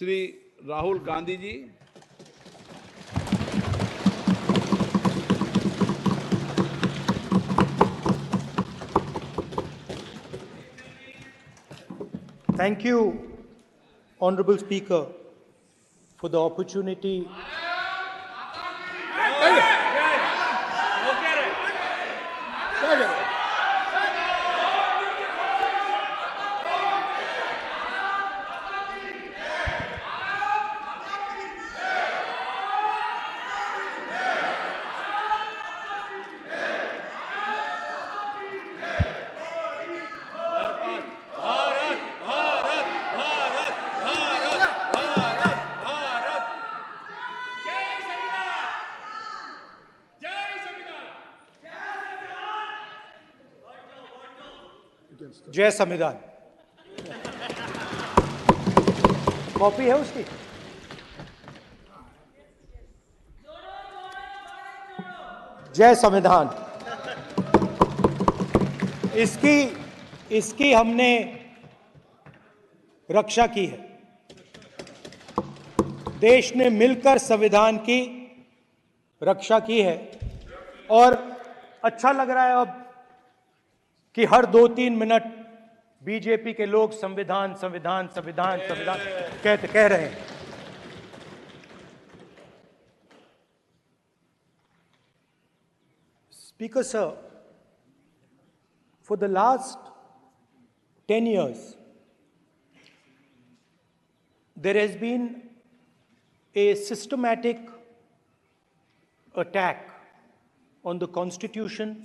Shri Rahul Gandhi ji. Thank you, Honorable Speaker, for the opportunity. जय संविधान। Copy है उसकी? जय संविधान। इसकी हमने रक्षा की है। देश ने मिलकर संविधान की रक्षा की है और अच्छा लग रहा है अब कि हर 2-3 मिनट बीजेपी के लोग संविधान संविधान संविधान संविधान कह रहे हैं। Speaker sir, for the last 10 years, there has been a systematic attack on the Constitution,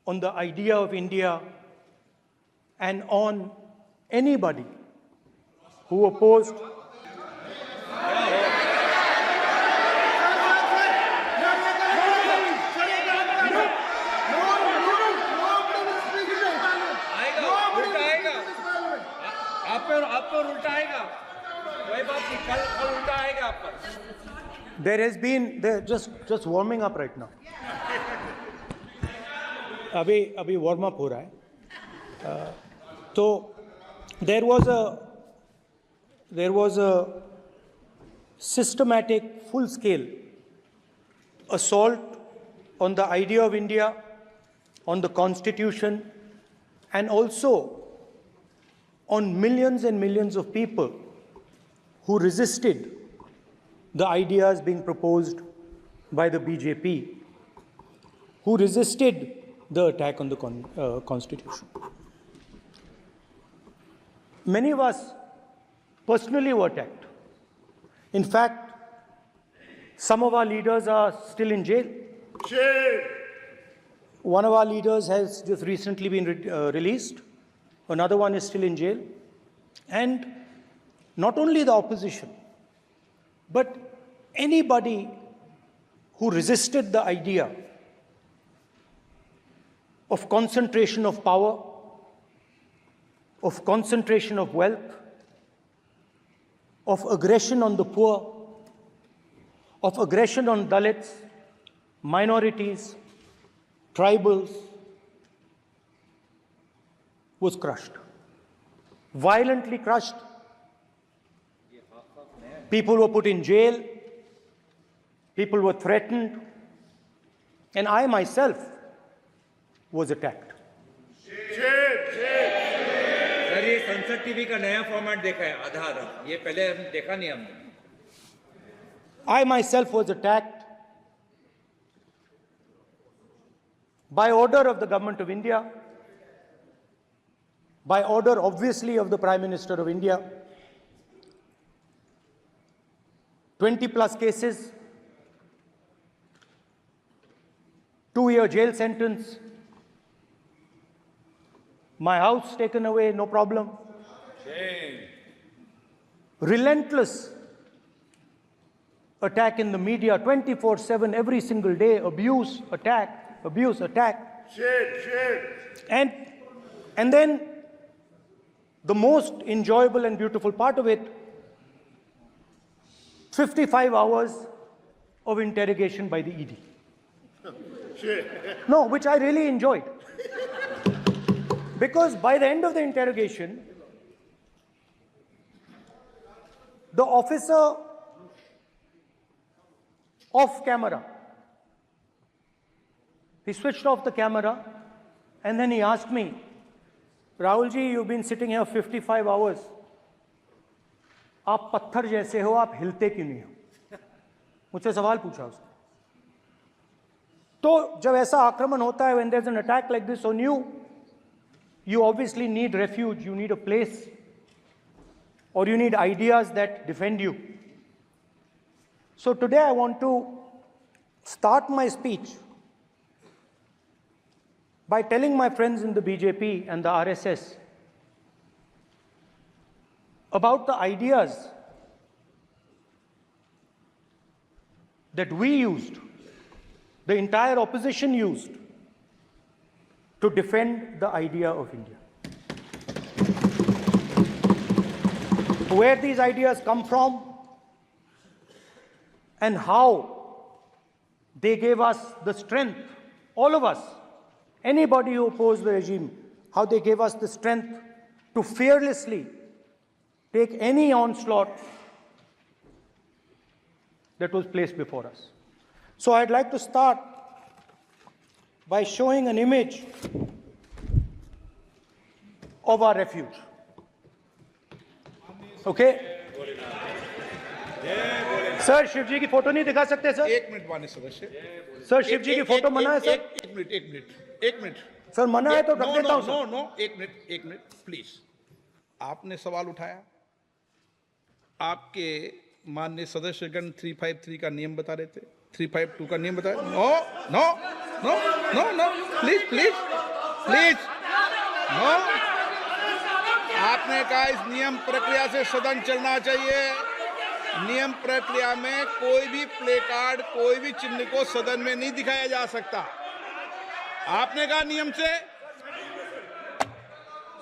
on the idea of India, and on anybody who opposed. आप पर उल्टा आएगा, कोई बात नहीं, कल उल्टा आएगा आप पर। There has been, just warming up right now. अभी वार्म अप हो रहा है। तो there was a systematic, full-scale assault on the idea of India, on the Constitution, and also on millions and millions of people who resisted the ideas being proposed by the BJP, who resisted the attack on the Constitution. Many of us personally were attacked. In fact, some of our leaders are still in jail. One of our leaders has just recently been released. Another one is still in jail. And not only the opposition, but anybody who resisted the idea of concentration of power, of concentration of wealth, of aggression on the poor, of aggression on Dalits, minorities, tribals, was crushed, violently crushed. People were put in jail, people were threatened, and I myself was attacked. Sir, ये संसद TV का नया format देखा है, आधा, ये पहले देखा नहीं हमने। I myself was attacked by order of the government of India, by order obviously of the Prime Minister of India. 20+ cases, 2-year jail sentence, my house taken away, no problem. Relentless attack in the media, 24/7, every single day, abuse, attack, abuse, attack. And then the most enjoyable and beautiful part of it, 55 hours of interrogation by the ED. No, which I really enjoyed. Because by the end of the interrogation, the officer off camera, he switched off the camera and then he asked me, Rahulji, you've been sitting here 55 hours. आप पत्थर जैसे हो, आप हिलते क्यों नहीं हो? मुझसे सवाल पूछा उसने. तो जब ऐसा आक्रमण होता है, when there's an attack like this on you, you obviously need refuge, you need a place, or you need ideas that defend you. So today I want to start my speech by telling my friends in the BJP and the RSS about the ideas that we used, the entire opposition used, to defend the idea of India. Where these ideas come from and how they gave us the strength, all of us, anybody who opposed the regime, how they gave us the strength to fearlessly take any onslaught that was placed before us. So I'd like to start by showing an image of our refuge. Okay? Sir Shiv ji की photo नहीं दिखा सकते sir? एक minute माननीय सदस्य. Sir Shiv ji की photo मना है सर? एक मिनट सर मना है तो रख देता हूं सर. नो एक मिनट प्लीज. आपने सवाल उठाया, आपके माननीय सदस्यगण 353 का नियम बता रहे थे, 352 का नियम बताया. No please no. आपने कहा इस नियम प्रक्रिया से सदन चलना चाहिए. नियम प्रक्रिया में कोई भी प्ले कार्ड, कोई भी चिन्ह को सदन में नहीं दिखाया जा सकता. आपने कहा नियम से,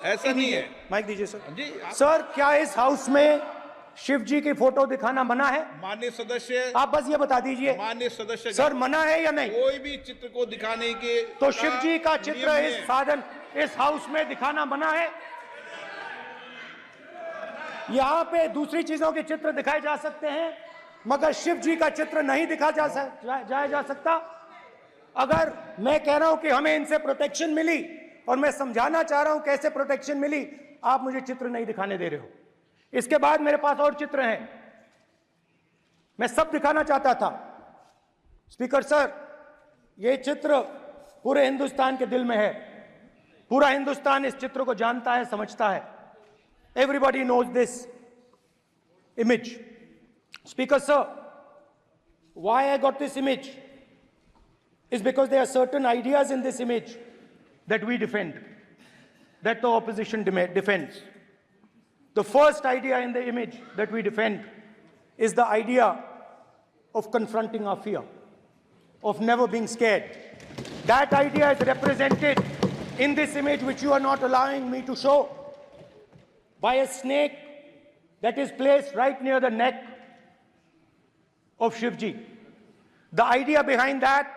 ऐसा नहीं है. माइक दीजिए सर. जी सर क्या इस हाउस में शिव जी की फोटो दिखाना मना है? माननीय सदस्य, आप बस ये बता दीजिए. माननीय सदस्य सर मना है या नहीं? कोई भी चित्र को दिखाने के तो शिव जी का चित्र नियम इस है. साधन इस हाउस में दिखाना मना है? यहां पे दूसरी चीजों के चित्र दिखाए जा सकते हैं, मगर शिव जी का चित्र नहीं दिखाया जा सकता. अगर मैं कह रहा हूं कि हमें इनसे प्रोटेक्शन मिली और मैं समझाना चाह रहा हूं कैसे प्रोटेक्शन मिली, आप मुझे चित्र नहीं दिखाने दे रहे हो. इसके बाद मेरे पास और चित्र हैं, मैं सब दिखाना चाहता था. स्पीकर सर, ये चित्र पूरे हिंदुस्तान के दिल में है. पूरा हिंदुस्तान इस चित्र को जानता है, समझता है. Everybody knows this image. Speaker sir, why I got this image is because there are certain ideas in this image that we defend, that the opposition defends. The first idea in the image that we defend is the idea of confronting our fear, of never being scared. That idea is represented in this image, which you are not allowing me to show, by a snake that is placed right near the neck of Shivji. The idea behind that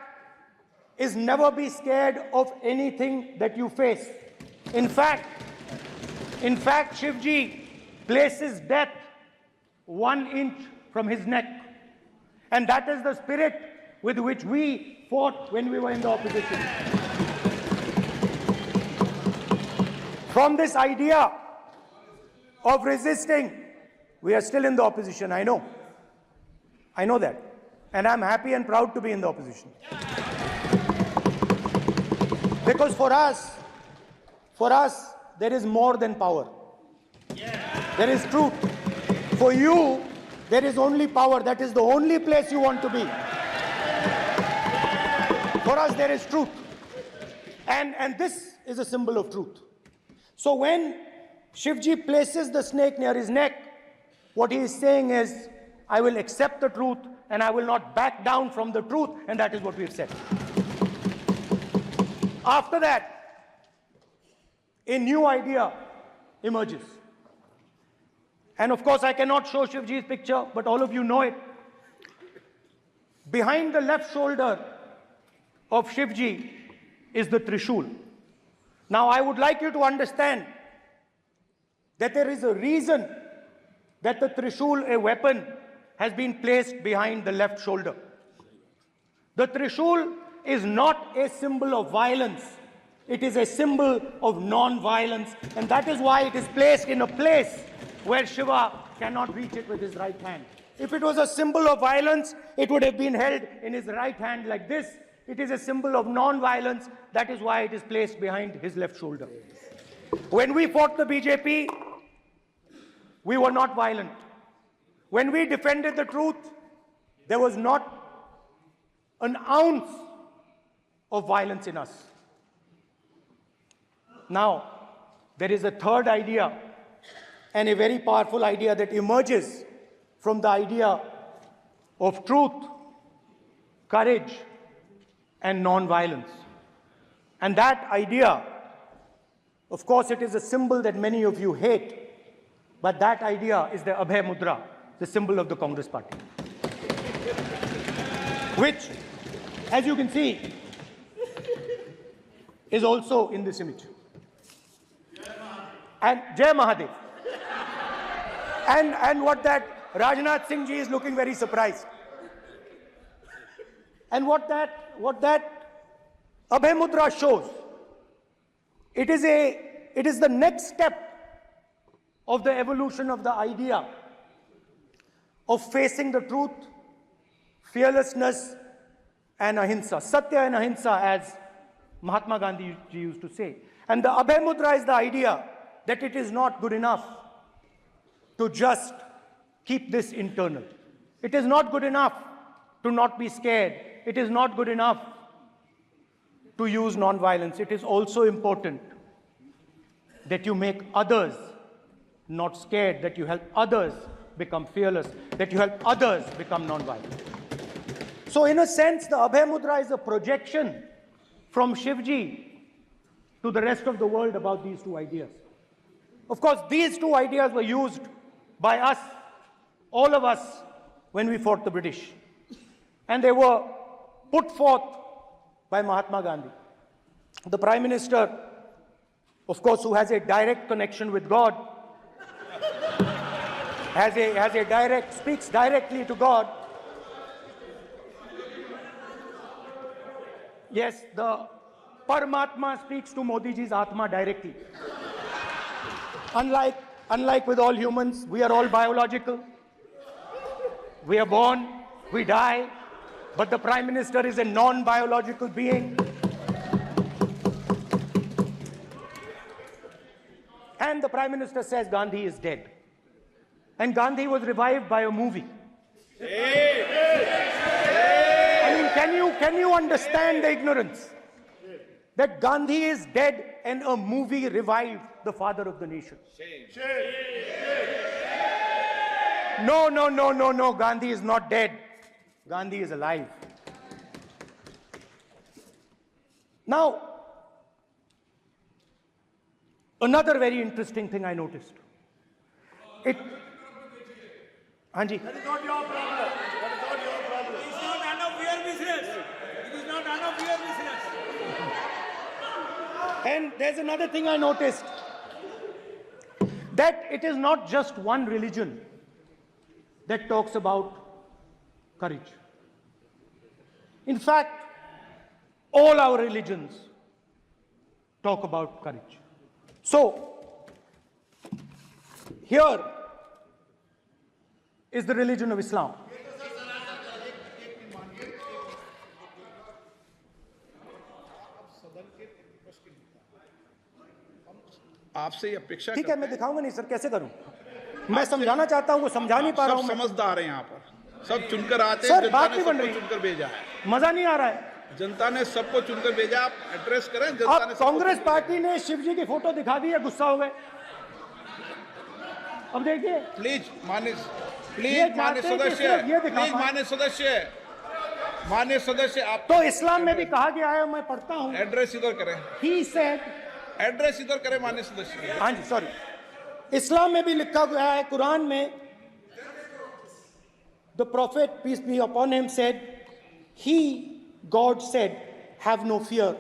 is never be scared of anything that you face. In fact, Shivji places death 1 inch from his neck. And that is the spirit with which we fought when we were in the opposition. From this idea of resisting, we are still in the opposition. I know that, and I'm happy and proud to be in the opposition, because for us there is more than power. There is truth. For you there is only power. That is the only place you want to be. For us there is truth, and this is a symbol of truth. So when Shivji places the snake near his neck, what he is saying is, I will accept the truth and I will not back down from the truth, and that is what we've said. After that, a new idea emerges. And of course, I cannot show Shivji's picture, but all of you know it. Behind the left shoulder of Shivji is the Trishul. Now, I would like you to understand that there is a reason that the Trishul, a weapon, has been placed behind the left shoulder. The Trishul is not a symbol of violence. It is a symbol of non-violence, and that is why it is placed in a place where Shiva cannot reach it with his right hand. If it was a symbol of violence, it would have been held in his right hand like this. It is a symbol of non-violence. That is why it is placed behind his left shoulder. When we fought the BJP, we were not violent. When we defended the truth, there was not an ounce of violence in us. Now, there is a third idea, and a very powerful idea that emerges from the idea of truth, courage, and non-violence. And that idea, of course, it is a symbol that many of you hate, but that idea is the Abhay Mudra, the symbol of the Congress Party, which, as you can see, is also in this image. And Jai Mahadev. And what that Rajnath Singh ji is looking very surprised. And what that Abhay Mudra shows, it is the next step of the evolution of the idea of facing the truth, fearlessness, and ahimsa. Satya and ahimsa, as Mahatma Gandhi used to say. And the Abhay Mudra is the idea that it is not good enough to just keep this internal. It is not good enough to not be scared. It is not good enough to use non-violence. It is also important that you make others not scared, that you help others become fearless, that you help others become non-violent. So in a sense, the Abhay Mudra is a projection from Shivji to the rest of the world about these two ideas. Of course, these two ideas were used by us, all of us, when we fought the British. And they were put forth by Mahatma Gandhi. The Prime Minister, of course, who has a direct connection with God, speaks directly to God. Yes, the Paramatma speaks to Modi ji's Atma directly. Unlike with all humans, we are all biological. We are born, we die, but the Prime Minister is a non-biological being. And the Prime Minister says Gandhi is dead. And Gandhi was revived by a movie. I mean, can you understand the ignorance? That Gandhi is dead and a movie revived the father of the nation. No, Gandhi is not dead. Gandhi is alive. Now, another very interesting thing I noticed. Hanji. That is not your problem. That is not your problem. It is not none of your business. It is not none of your business. And there's another thing I noticed. That it is not just one religion that talks about courage. In fact, all our religions talk about courage. So, here is the religion of Islam. आपसे ये अपेक्षा ठीक है, मैं दिखाऊंगा नहीं sir, कैसे करूं? मैं समझाना चाहता हूं, वो समझा नहीं पा रहा हूं मैं। समझदार हैं यहाँ पर, सब चुनकर आते हैं। सर, जनता बात ने नहीं बन सबको रही। चुनकर भेजा है। मजा नहीं आ रहा है। जनता ने सबको चुनकर भेजा, आप एड्रेस करें। जनता अब ने कांग्रेस पार्टी ने शिवजी की फोटो दिखा दी है, गुस्सा हो गए। अब देखिए, प्लीज मान्य सदस्य आप तो इस्लाम में भी कहा गया है, मैं पढ़ता हूं। एड्रेस इधर करें। He said, एड्रेस इधर करें मान्य सदस्य। हाँ जी, सॉरी, इस्लाम में भी लिखा गया है, कुरान में, the prophet peace be upon him said, he, God said, have no fear,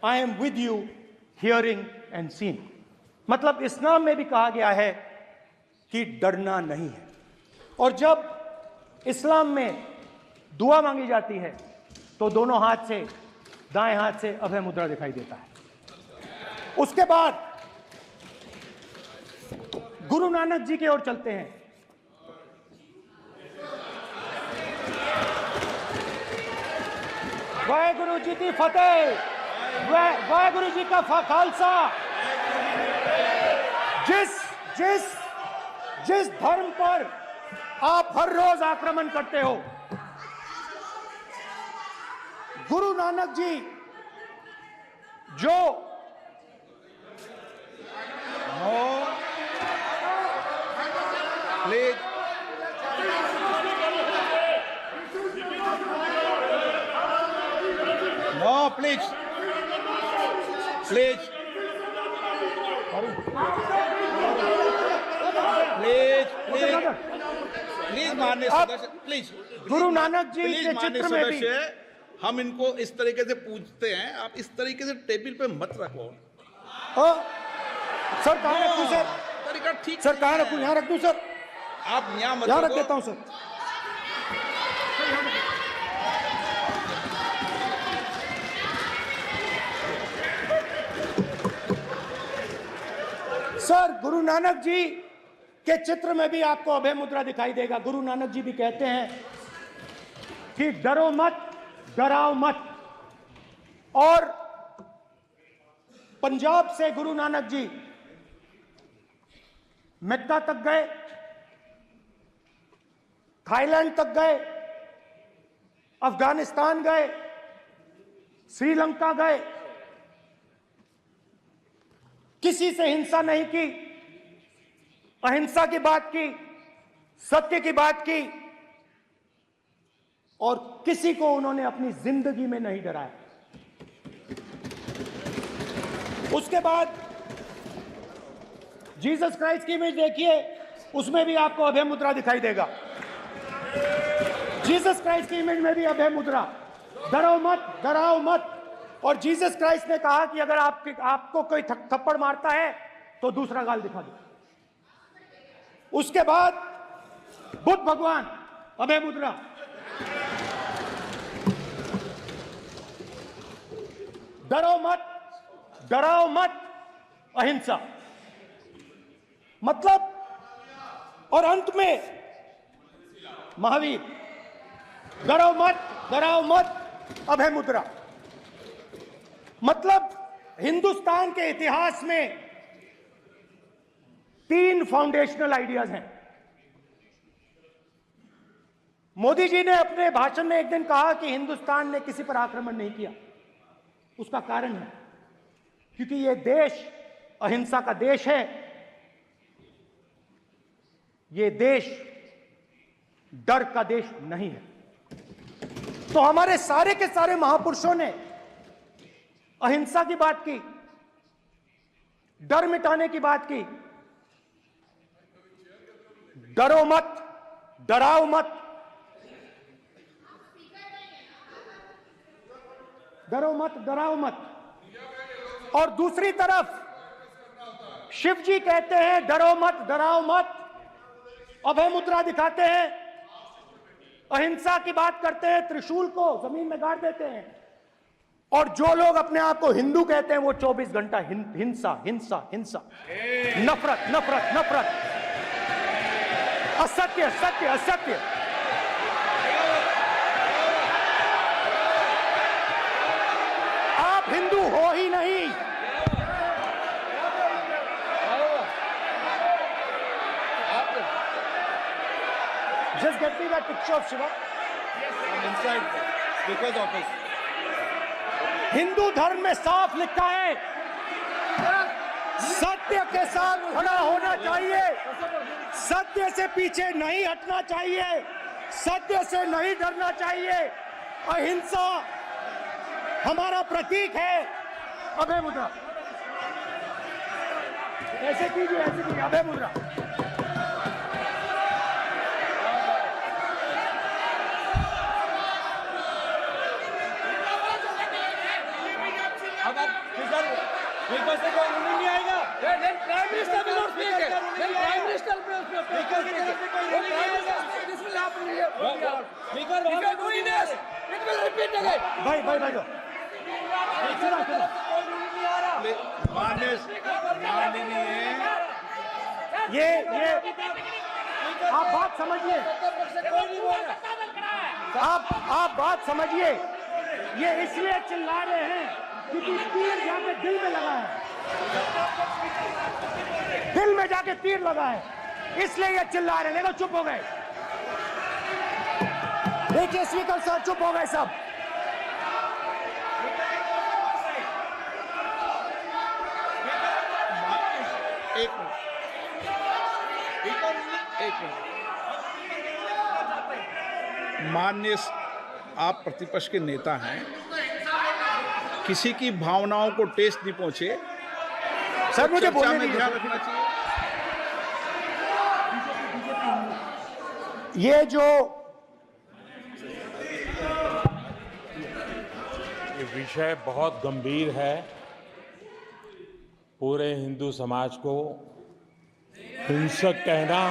I am with you, hearing and seeing. मतलब इस्लाम में भी कहा गया है कि डरना नहीं है। और जब इस्लाम में दुआ मांगी जाती है तो दोनों हाथ से, दाएं हाथ से अभय मुद्रा दिखाई देता है। उसके बाद गुरु नानक जी की ओर चलते हैं। वाहेगुरु जी की फतेह, वाहेगुरु जी का खालसा। जिस धर्म पर आप हर रोज आक्रमण करते हो, गुरु नानक जी जो please no, please please please please please माननीय सदस्य, please Guru Nanak ji please के माननीय चित्र में भी सदस्य, हम इनको इस तरीके से पूछते हैं, आप इस तरीके से टेबल पे मत रखो। सर कहाँ रखूं सर? तरीका ठीक सर कहाँ रखूं? यहाँ रख दूं सर? आप यहाँ मत यहाँ रख रखो। देता हूं सर। सर गुरु नानक जी के चित्र में भी आपको अभय मुद्रा दिखाई देगा। गुरु नानक जी भी कहते हैं कि डरो मत, डराओ मत। और पंजाब से गुरु नानक जी मक्का तक गए, थाईलैंड तक गए, अफगानिस्तान गए, श्रीलंका गए, किसी से हिंसा नहीं की, अहिंसा की बात की, सत्य की बात की, और किसी को उन्होंने अपनी जिंदगी में नहीं डराया। उसके बाद जीसस क्राइस्ट की इमेज देखिए, उसमें भी आपको अभय मुद्रा दिखाई देगा। जीसस क्राइस्ट की इमेज में भी अभय मुद्रा, डरो मत, डराओ मत। और जीसस क्राइस्ट ने कहा कि अगर आपको कोई थप्पड़ मारता है तो दूसरा गाल दिखा दो। उसके बाद बुद्ध भगवान, अभय मुद्रा। डरो मत, डराओ मत, अहिंसा। मतलब, और अंत में महावीर, डरो मत, डराओ मत, अभय मुद्रा। मतलब हिंदुस्तान के इतिहास में 3 फाउंडेशनल आइडियाज हैं। मोदी जी ने अपने भाषण में एक दिन कहा कि हिंदुस्तान ने किसी पर आक्रमण नहीं किया। उसका कारण है क्योंकि यह देश अहिंसा का देश है, यह देश डर का देश नहीं है। तो हमारे सारे के सारे महापुरुषों ने अहिंसा की बात की, डर मिटाने की बात की। डरो मत, डराओ मत, डरो मत, डराओ मत। और दूसरी तरफ शिव जी कहते हैं डरो मत, डराओ मत, अभय मुद्रा दिखाते हैं, अहिंसा की बात करते हैं, त्रिशूल को जमीन में गाड़ देते हैं। और जो लोग अपने आप को हिंदू कहते हैं वो 24 घंटा हिंसा, हिंसा, हिंसा, नफरत, नफरत, नफरत, असत्य, सत्य, असत्य। आप हिंदू हो ही नहीं। Just get me that picture of Shiva. I'm inside because of his. Hindu धर्म में साफ लिखा है, सत्य के साथ खड़ा होना चाहिए, सत्य से पीछे नहीं हटना चाहिए, सत्य से नहीं डरना चाहिए। अहिंसा हमारा प्रतीक है। अभय मुद्रा ऐसे कीजिए, ऐसे कीजिए, अभय मुद्रा। अब बिकॉज से कोई नहीं आएगा, then Prime Minister will not speak. Then Prime Minister will Speaker, if you are doing this, it will repeat again. भाई ये आप बात समझिए, आप बात समझिए। ये इसलिए चिल्ला रहे हैं क्योंकि तीर जाके दिल में लगा है, दिल में जाके तीर लगा है, इसलिए ये चिल्ला रहे हैं। देखो चुप हो गए, देखिए स्पीकर साहब चुप हो गए सब। एक मिनट। माननीय आप प्रतिपक्ष के नेता हैं, किसी की भावनाओं को ठेस नहीं पहुंचे, सर मुझे चर्चा बोलने में दीजिए। ध्यान रखना चाहिए। ये जो ये विषय बहुत गंभीर है, पूरे हिंदू समाज को हिंसक कहना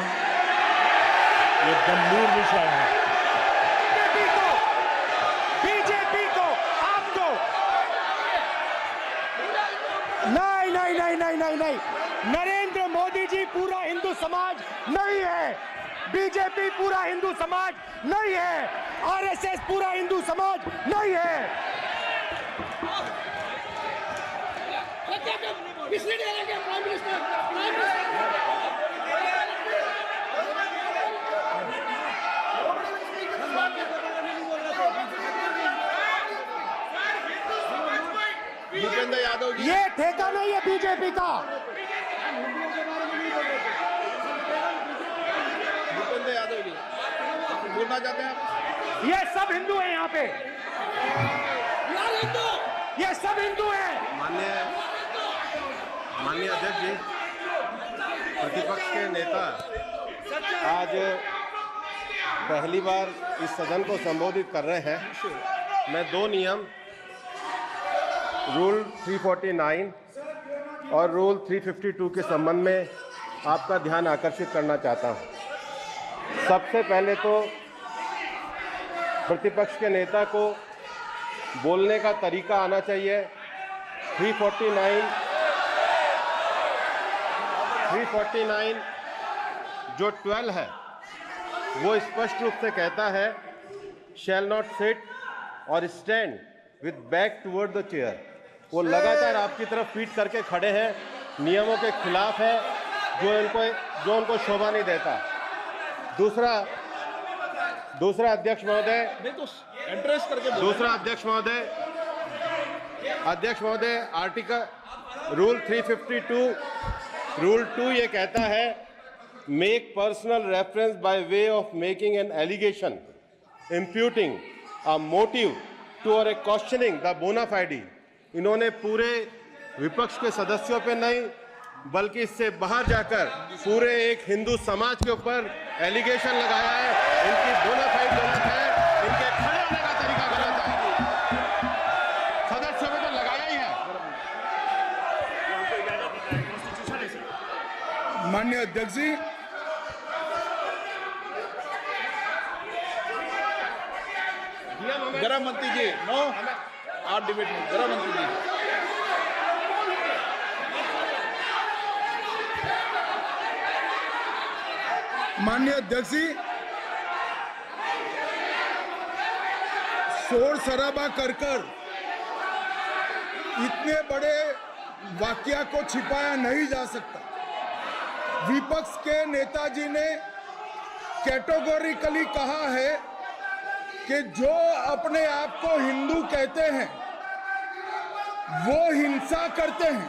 ये गंभीर विषय है। बीजेपी को आपको नहीं, नरेंद्र मोदी जी पूरा हिंदू समाज नहीं है, बीजेपी पूरा हिंदू समाज नहीं है, आरएसएस पूरा हिंदू समाज नहीं है। भूपेंद्र यादव जी, ये ठेका नहीं है बीजेपी का। भूपेंद्र यादव जी बोलना चाहते हैं आप? ये सब हिंदू हैं यहाँ पे, ये सब हिंदू हैं। माननीय अध्यक्ष जी, प्रतिपक्ष के नेता आज पहली बार इस सदन को संबोधित कर रहे हैं। मैं दो नियम रूल 349 और रूल 352 के संबंध में आपका ध्यान आकर्षित करना चाहता हूं। सबसे पहले तो प्रतिपक्ष के नेता को बोलने का तरीका आना चाहिए। 349 जो 12 है वो स्पष्ट रूप से कहता है शैल नॉट सिट और stand with back toward the chair. वो लगातार आपकी तरफ पीट करके खड़े हैं, नियमों के खिलाफ है, जो उनको शोभा नहीं देता। दूसरा अध्यक्ष महोदय, नहीं तो एड्रेस करके बोलो। दूसरा अध्यक्ष महोदय आर्टिकल रूल 352 रूल 2 ये कहता है make personal reference by way of making an allegation imputing a motive to और ए क्वेश्चनिंग द बोना फाइडी। इन्होंने पूरे विपक्ष के सदस्यों पे नहीं बल्कि इससे बाहर जाकर पूरे एक हिंदू समाज के ऊपर एलिगेशन लगाया है। इनकी बोना फाइड गलत है, इनके खड़े होने का तरीका गलत है। सदस्यों में तो लगाया ही है। माननीय अध्यक्ष जी, गृह मंत्री जी, नो आप डिबेट में गृह मंत्री जी। माननीय अध्यक्ष जी, शोर शराबा कर इतने बड़े वाकया को छिपाया नहीं जा सकता। विपक्ष के नेताजी ने कैटेगोरिकली कहा है कि जो अपने आप को हिंदू कहते हैं वो हिंसा करते हैं।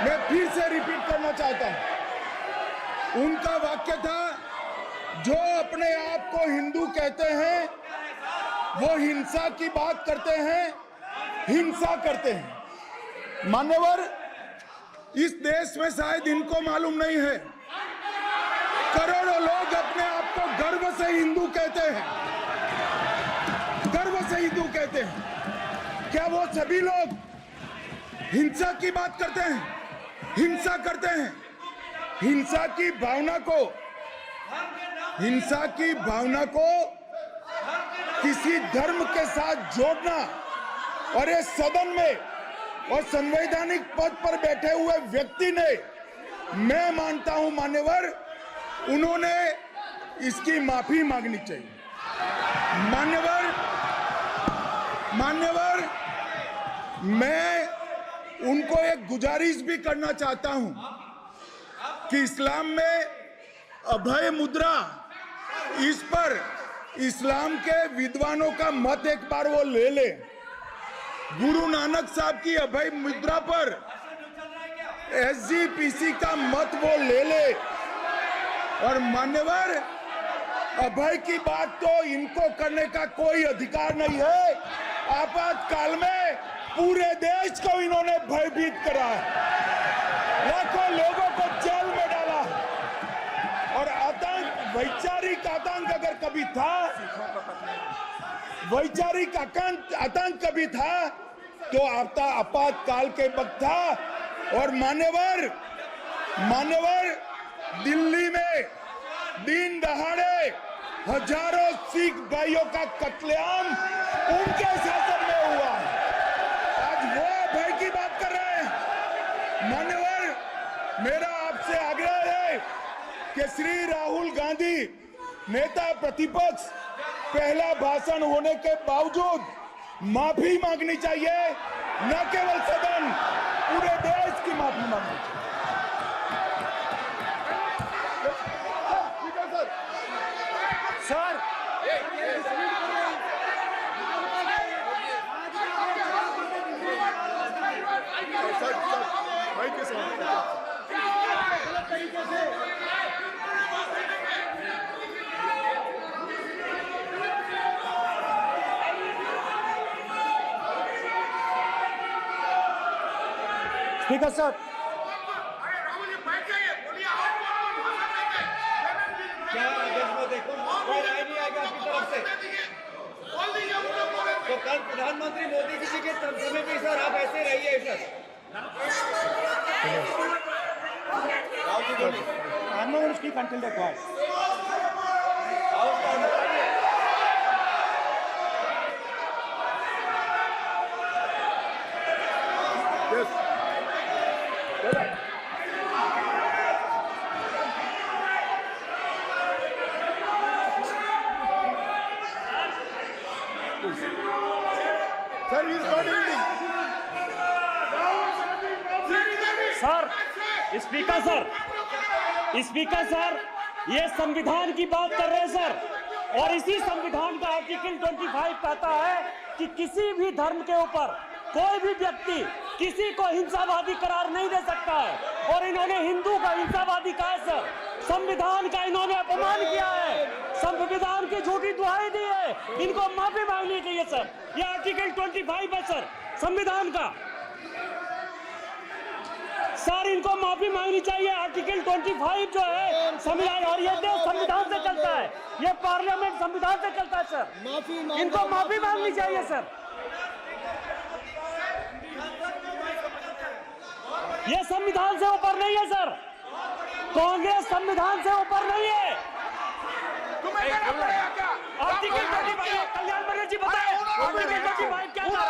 मैं फिर से रिपीट करना चाहता हूं, उनका वाक्य था जो अपने आप को हिंदू कहते हैं वो हिंसा की बात करते हैं, हिंसा करते हैं। मान्यवर, इस देश में शायद इनको मालूम नहीं है, करोड़ों लोग अपने आप को गर्व से हिंदू कहते हैं, गर्व से हिंदू कहते हैं। क्या वो सभी लोग हिंसा की बात करते हैं, हिंसा करते हैं? हिंसा की भावना को हिंसा की भावना को किसी धर्म के साथ जोड़ना, और ये सदन में और संवैधानिक पद पर बैठे हुए व्यक्ति ने, मैं मानता हूं मान्यवर, उन्होंने इसकी माफी मांगनी चाहिए। मान्यवर, मैं उनको एक गुजारिश भी करना चाहता हूं कि इस्लाम में अभय मुद्रा, इस पर इस्लाम के विद्वानों का मत एक बार वो ले ले। गुरु नानक साहब की अभय मुद्रा पर SGPC का मत वो ले ले। और मान्यवर, अभय की बात तो इनको करने का कोई अधिकार नहीं है। आपातकाल में पूरे देश को इन्होंने भयभीत करा, लाखों लोगों को जेल में डाला, और आतंक, वैचारिक आतंक अगर कभी था, वैचारिक आतंक कभी था तो आपातकाल के वक्त था। और मान्यवर, दिल्ली में दिन दहाड़े हजारों सिख भाइयों का कत्लेआम उनके शासन में हुआ। आज वो भय की बात कर रहे हैं। मान्यवर, मेरा आपसे आग्रह है कि श्री राहुल गांधी, नेता प्रतिपक्ष, पहला भाषण होने के बावजूद माफी मांगनी चाहिए, न केवल सदन, पूरे देश की माफी मांगनी चाहिए। सर, स्पीकर सर, क्या अध्यक्ष को देखो, कोई राय नहीं आएगा आपकी तरफ से। तो कल प्रधानमंत्री मोदी जी के समय भी सर आप ऐसे रहिए sir. I'm not going to speak until they're quiet. Sir, he is not ending. Sir, speaker sir, ये संविधान की बात कर रहे हैं सर, और इसी संविधान का आर्टिकल 25 कहता है कि किसी भी धर्म के ऊपर कोई भी व्यक्ति किसी को हिंसावादी करार नहीं दे सकता है, और इन्होंने हिंदू का हिंसावादी कहा है सर। संविधान का इन्होंने अपमान किया है, संविधान की झूठी दुहाई दी है, इनको माफी मांगनी चाहिए सर। ये आर्टिकल 25 है सर संविधान का, सर इनको माफी मांगनी चाहिए। आर्टिकल 25 जो है संविधान, और ये देश संविधान से चलता है, ये पार्लियामेंट संविधान से चलता है सर, इनको माफी मांगनी चाहिए सर। ये संविधान से ऊपर नहीं है सर, कांग्रेस संविधान से ऊपर नहीं है। आर्टिकल 25, कल्याण बने जी बताए आर्टिकल 25 क्या था?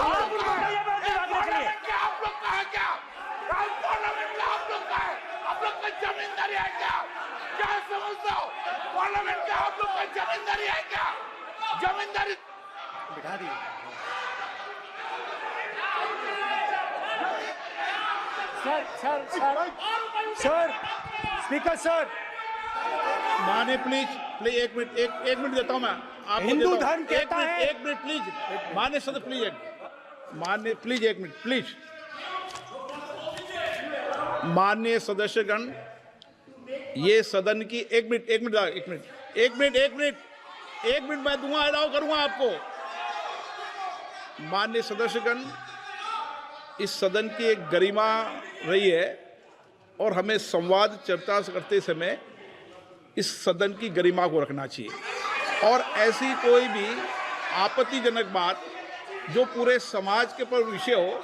आप उनको कहिए बात रखने के लिए। आप लोग का जमींदारी है क्या? क्या समझते हो? पार्लियामेंट का आप लोग का जमींदारी है क्या? जमींदारी बिठा दी। सर, स्पीकर सर, माने प्लीज एक मिनट देता हूं मैं आपको। हिंदू धर्म कहता है, एक मिनट प्लीज, मान्य सदस्य प्लीज एक मिनट प्लीज। माननीय सदस्यगण, ये सदन की एक मिनट मैं दूंगा, अलाउ करूंगा आपको। माननीय सदस्यगण, इस सदन की एक गरिमा रही है, और हमें संवाद चर्चा करते समय इस सदन की गरिमा को रखना चाहिए, और ऐसी कोई भी आपत्तिजनक बात जो पूरे समाज के पर विषय हो,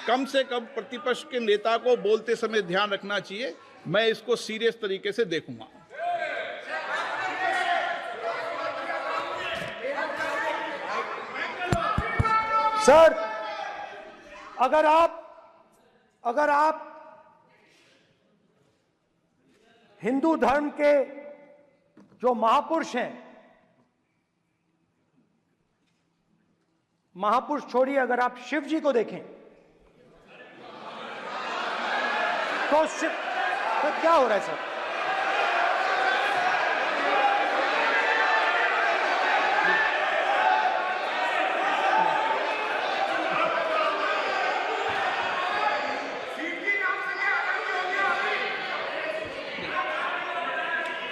कम से कम प्रतिपक्ष के नेता को बोलते समय ध्यान रखना चाहिए। मैं इसको सीरियस तरीके से देखूंगा। सर, अगर आप हिंदू धर्म के जो महापुरुष हैं, महापुरुष छोड़िए, अगर आप शिव जी को देखें तो क्या हो रहा है सर?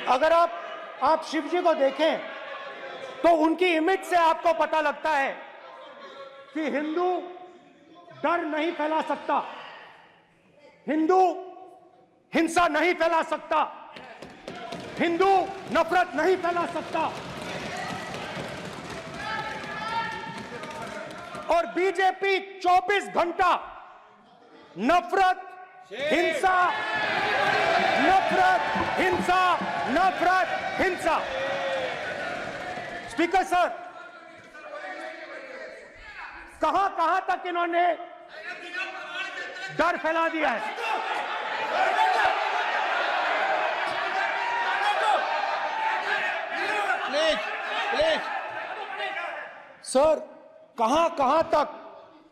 अगर आप शिव जी को देखें तो उनकी इमेज से आपको पता लगता है कि हिंदू डर नहीं फैला सकता, हिंदू हिंसा नहीं फैला सकता, हिंदू नफरत नहीं फैला सकता। और बीजेपी 24 घंटा नफरत, हिंसा, नफरत, हिंसा, नफरत, हिंसा। स्पीकर सर, कहां तक इन्होंने डर फैला दिया है? प्लीज सर, कहां तक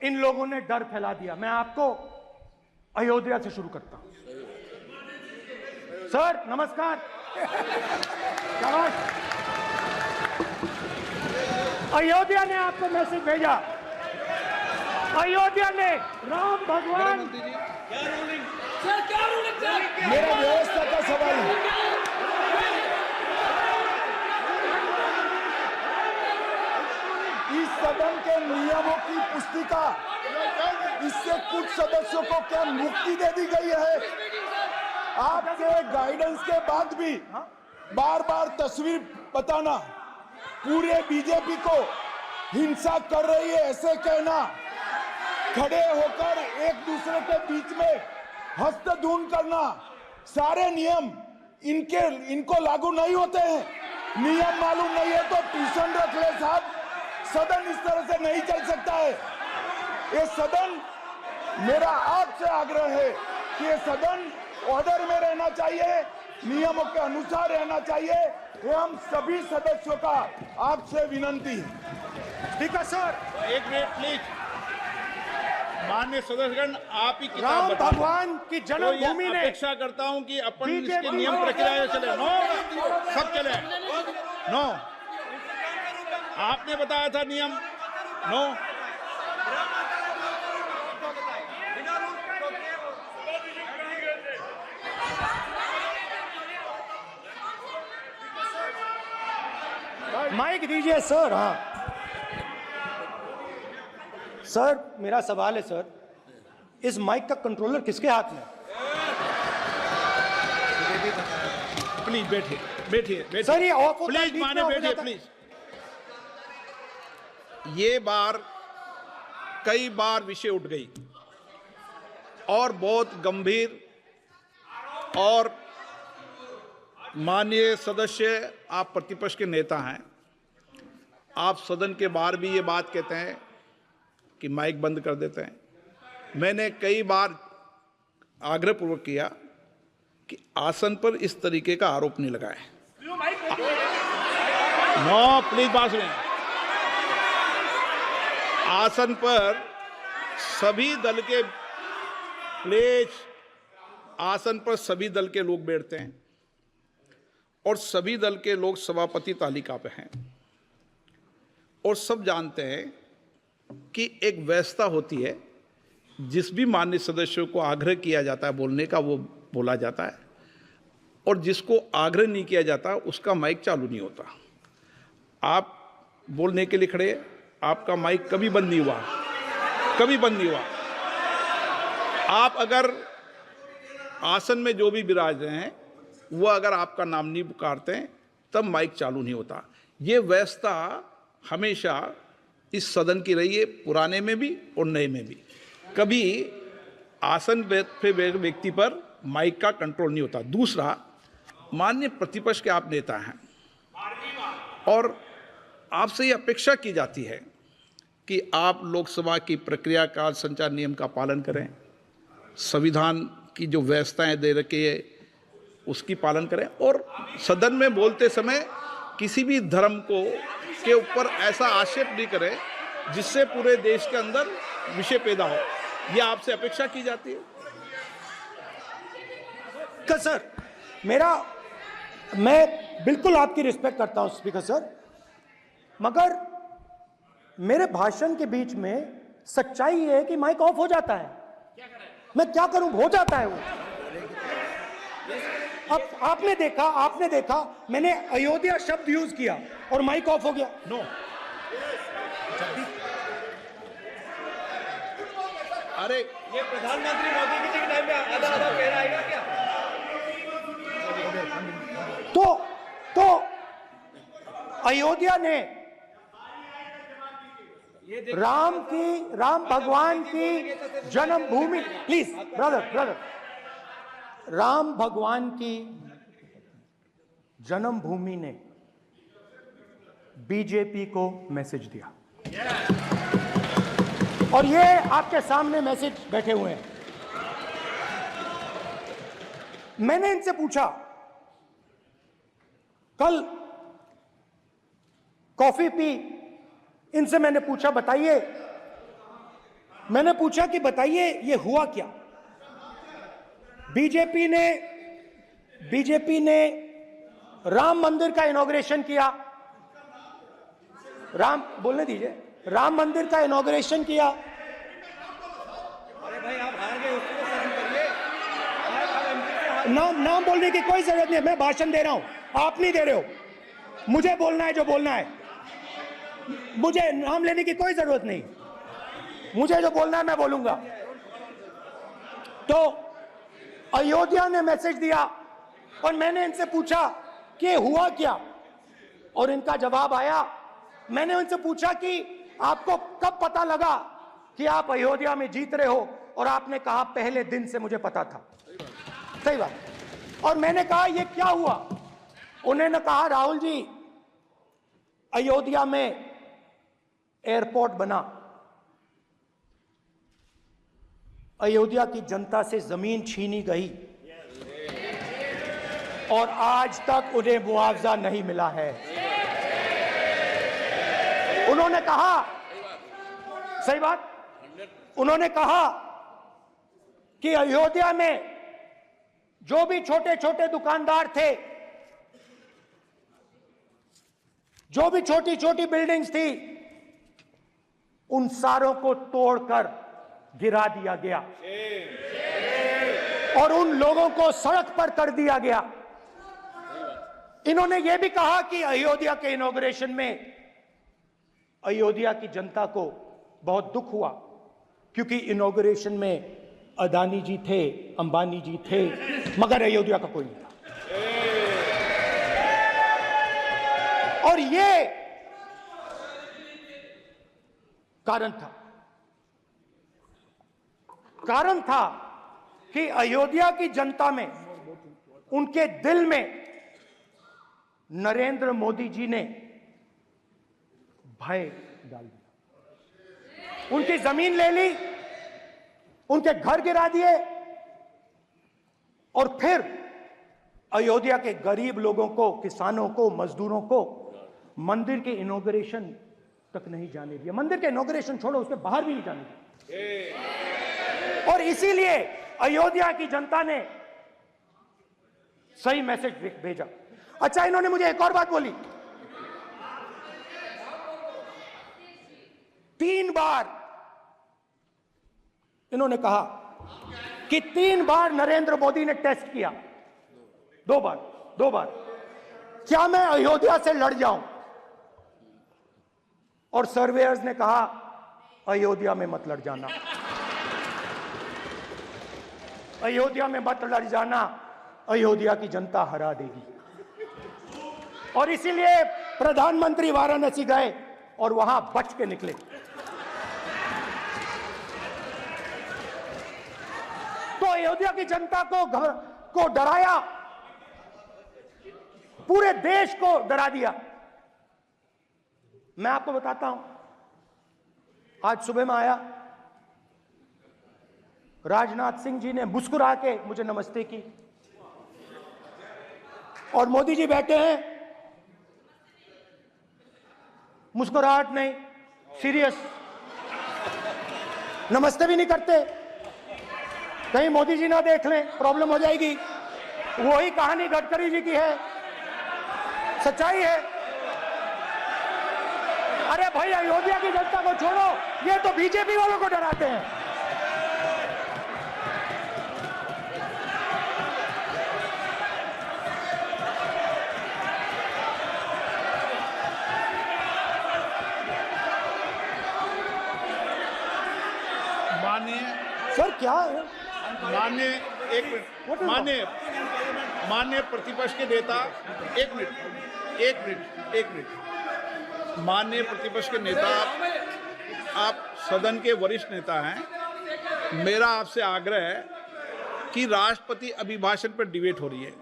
इन लोगों ने डर फैला दिया? मैं आपको अयोध्या से शुरू करता हूं। सर नमस्कार, शाबाश। अयोध्या ने आपको मैसेज भेजा, अयोध्या ने राम भगवान। मेरा व्यवस्था का सवाल है। इस सदन के नियमों की पुस्तिका, इससे कुछ सदस्यों को क्या मुक्ति दे दी गई है? आपके गाइडेंस के बाद भी बार बार तस्वीर बताना, पूरे बीजेपी को हिंसा कर रही है ऐसे कहना, खड़े होकर एक दूसरे के बीच में हस्तधून करना, सारे नियम इनको लागू नहीं होते हैं। नियम मालूम नहीं है तो ट्यूशन रख ले साहब, सदन इस तरह से नहीं चल सकता है। ये सदन, मेरा आपसे आग्रह है कि ये सदन ऑर्डर में रहना चाहिए, नियमों के अनुसार रहना चाहिए। ये हम सभी सदस्यों का आपसे विनंती है। ठीक है सर, एक मिनट प्लीज। माननीय सदस्यगण, आप ही किताब राम बताओ। भगवान की तो जन्मभूमि ये ने अपेक्षा करता हूं कि अपन इसके नियम प्रक्रिया चले। नो, सब चले। नो, आपने बताया था नियम। नो, माइक दीजिए सर। हाँ सर, मेरा सवाल है सर, इस माइक का कंट्रोलर किसके हाथ में? प्लीज बैठिए बैठिए सर ये ऑफ होता है, प्लीज बीच में माने ऑफ हो बैठिए जाता है। प्लीज। ये बार कई बार विषय उठ गई और बहुत गंभीर, और माननीय सदस्य, आप प्रतिपक्ष के नेता हैं, आप सदन के बाहर भी ये बात कहते हैं कि माइक बंद कर देते हैं। मैंने कई बार आग्रहपूर्वक किया कि आसन पर इस तरीके का आरोप नहीं लगाए। नो, प्लीज बात सुनिए। आसन पर सभी दल के, प्लीज, आसन पर सभी दल के लोग बैठते हैं और सभी दल के लोग सभापति तालिका पे हैं, और सब जानते हैं कि एक व्यवस्था होती है, जिस भी माननीय सदस्यों को आग्रह किया जाता है बोलने का वो बोला जाता है, और जिसको आग्रह नहीं किया जाता उसका माइक चालू नहीं होता। आप बोलने के लिए खड़े, आपका माइक कभी बंद नहीं हुआ, कभी बंद नहीं हुआ। आप अगर आसन में जो भी विराज रहे हैं वो अगर आपका नाम नहीं पुकारते हैं तब माइक चालू नहीं होता। ये व्यवस्था हमेशा इस सदन की रही है, पुराने में भी और नए में भी। कभी आसन पे व्यक्ति पर माइक का कंट्रोल नहीं होता। दूसरा, माननीय प्रतिपक्ष के आप नेता हैं और आपसे ये अपेक्षा की जाती है कि आप लोकसभा की प्रक्रिया का संचार नियम का पालन करें, संविधान की जो व्यवस्थाएं दे रखी है उसकी पालन करें, और सदन में बोलते समय किसी भी धर्म को के ऊपर ऐसा आक्षेप नहीं करें जिससे पूरे देश के अंदर विषय पैदा हो। ये आपसे अपेक्षा की जाती है। सर, मैं बिल्कुल आपकी रिस्पेक्ट करता हूं स्पीकर सर, मगर मेरे भाषण के बीच में सच्चाई ये है कि माइक ऑफ हो जाता है। मैं क्या करूं, हो जाता है वो। अब आपने देखा मैंने अयोध्या शब्द यूज किया और माइक ऑफ हो गया। नो, अरे ये प्रधानमंत्री मोदी जी के टाइम में आधा आधा कह आएगा क्या? तो अयोध्या ने राम भगवान की जन्मभूमि, प्लीज ब्रदर, राम भगवान की जन्मभूमि ने बीजेपी को मैसेज दिया, और ये आपके सामने मैसेज बैठे हुए हैं। मैंने इनसे पूछा, कल कॉफी पी, इनसे मैंने पूछा बताइए ये हुआ क्या? बीजेपी ने राम मंदिर का इनॉग्रेशन किया, राम मंदिर का इनॉग्रेशन किया। अरे भाई आप हार गए, उसको सहन करिए। नाम बोलने की कोई जरूरत नहीं है, मैं भाषण दे रहा हूं, आप नहीं दे रहे हो। मुझे बोलना है जो बोलना है, मुझे नाम लेने की कोई जरूरत नहीं, मुझे जो बोलना है मैं बोलूंगा। तो अयोध्या ने मैसेज दिया और मैंने इनसे पूछा कि हुआ क्या, और इनका जवाब आया। मैंने उनसे पूछा कि आपको कब पता लगा कि आप अयोध्या में जीत रहे हो, और आपने कहा पहले दिन से मुझे पता था। सही बात। और मैंने कहा ये क्या हुआ? उन्होंने कहा राहुल जी, अयोध्या में एयरपोर्ट बना, अयोध्या की जनता से जमीन छीनी गई और आज तक उन्हें मुआवजा नहीं मिला है। उन्होंने कहा, सही बात, उन्होंने कहा कि अयोध्या में जो भी छोटे छोटे दुकानदार थे, जो भी छोटी छोटी बिल्डिंग्स थी, उन सारों को तोड़कर गिरा दिया गया और उन लोगों को सड़क पर कर दिया गया। इन्होंने यह भी कहा कि अयोध्या के इनॉग्रेशन में अयोध्या की जनता को बहुत दुख हुआ, क्योंकि इनॉग्रेशन में अदानी जी थे, अंबानी जी थे, मगर अयोध्या का कोई नहीं था। और ये कारण था कि अयोध्या की जनता में, उनके दिल में नरेंद्र मोदी जी ने भय डाल दिया। उनकी जमीन ले ली, उनके घर गिरा दिए, और फिर अयोध्या के गरीब लोगों को, किसानों को, मजदूरों को मंदिर के इनॉग्रेशन तक नहीं जाने दिया। मंदिर के इनॉग्रेशन छोड़ो, उसके बाहर भी नहीं जाने दिया। और इसीलिए अयोध्या की जनता ने सही मैसेज भेजा। अच्छा, इन्होंने मुझे एक और बात बोली, 3 बार इन्होंने कहा कि 3 बार नरेंद्र मोदी ने टेस्ट किया, 2 बार क्या मैं अयोध्या से लड़ जाऊं? और सर्वेयर्स ने कहा अयोध्या में मत लड़ जाना, अयोध्या में मत लड़ जाना, अयोध्या की जनता हरा देगी। और इसीलिए प्रधानमंत्री वाराणसी गए और वहां बच के निकले। तो अयोध्या की जनता को डराया, पूरे देश को डरा दिया। मैं आपको बताता हूं, आज सुबह में आया, राजनाथ सिंह जी ने मुस्कुरा के मुझे नमस्ते की, और मोदी जी बैठे हैं, मुस्कुराहट नहीं, सीरियस, नमस्ते भी नहीं करते। कहीं मोदी जी ना देख लें, प्रॉब्लम हो जाएगी। वही कहानी गडकरी जी की है, सच्चाई है। अरे भाई, अयोध्या की जनता को छोड़ो, ये तो बीजेपी वालों को डराते हैं। माननीय सर क्या है? माननीय एक मिनट, माननीय प्रतिपक्ष के नेता, एक मिनट, माननीय प्रतिपक्ष के नेता, आप सदन के वरिष्ठ नेता हैं। मेरा आपसे आग्रह है कि राष्ट्रपति अभिभाषण पर डिबेट हो रही है,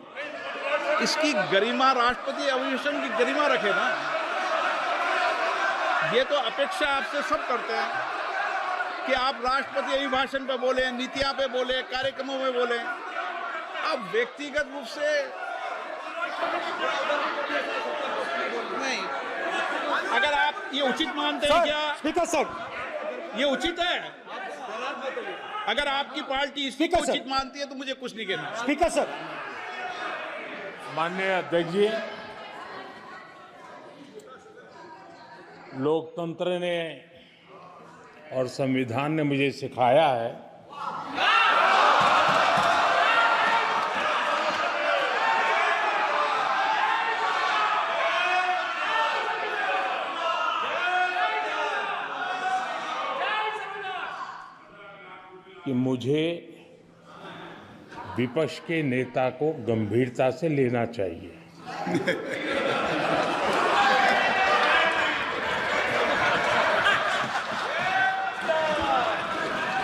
इसकी गरिमा, राष्ट्रपति अभिभाषण की गरिमा रखे ना। ये तो अपेक्षा आपसे सब करते हैं कि आप राष्ट्रपति अभिभाषण पे बोले, नीतियां पे बोले, कार्यक्रमों में बोले। अब व्यक्तिगत रूप से नहीं, अगर आप ये उचित मानते हैं क्या? स्पीकर सर, ये उचित है? अगर आपकी पार्टी इसको स्पीकर सर, उचित मानती है तो मुझे कुछ नहीं कहना। स्पीकर सर, माननीय अध्यक्ष जी, लोकतंत्र ने और संविधान ने मुझे सिखाया है कि मुझे विपक्ष के नेता को गंभीरता से लेना चाहिए।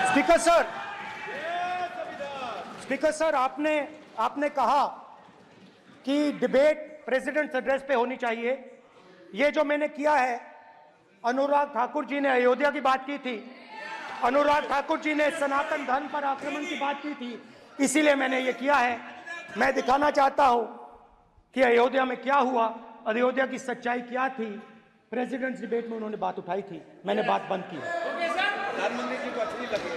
स्पीकर सर, आपने कहा कि डिबेट प्रेसिडेंट्स एड्रेस पे होनी चाहिए। ये जो मैंने किया है, अनुराग ठाकुर जी ने अयोध्या की बात की थी, अनुराग ठाकुर जी ने सनातन धर्म पर आक्रमण की बात की थी, इसीलिए मैंने ये किया है। मैं दिखाना चाहता हूं कि अयोध्या में क्या हुआ, अयोध्या की सच्चाई क्या थी। प्रेसिडेंट्स डिबेट में उन्होंने बात उठाई थी, मैंने बात बंद की है। प्रधानमंत्री जी को अच्छी लगी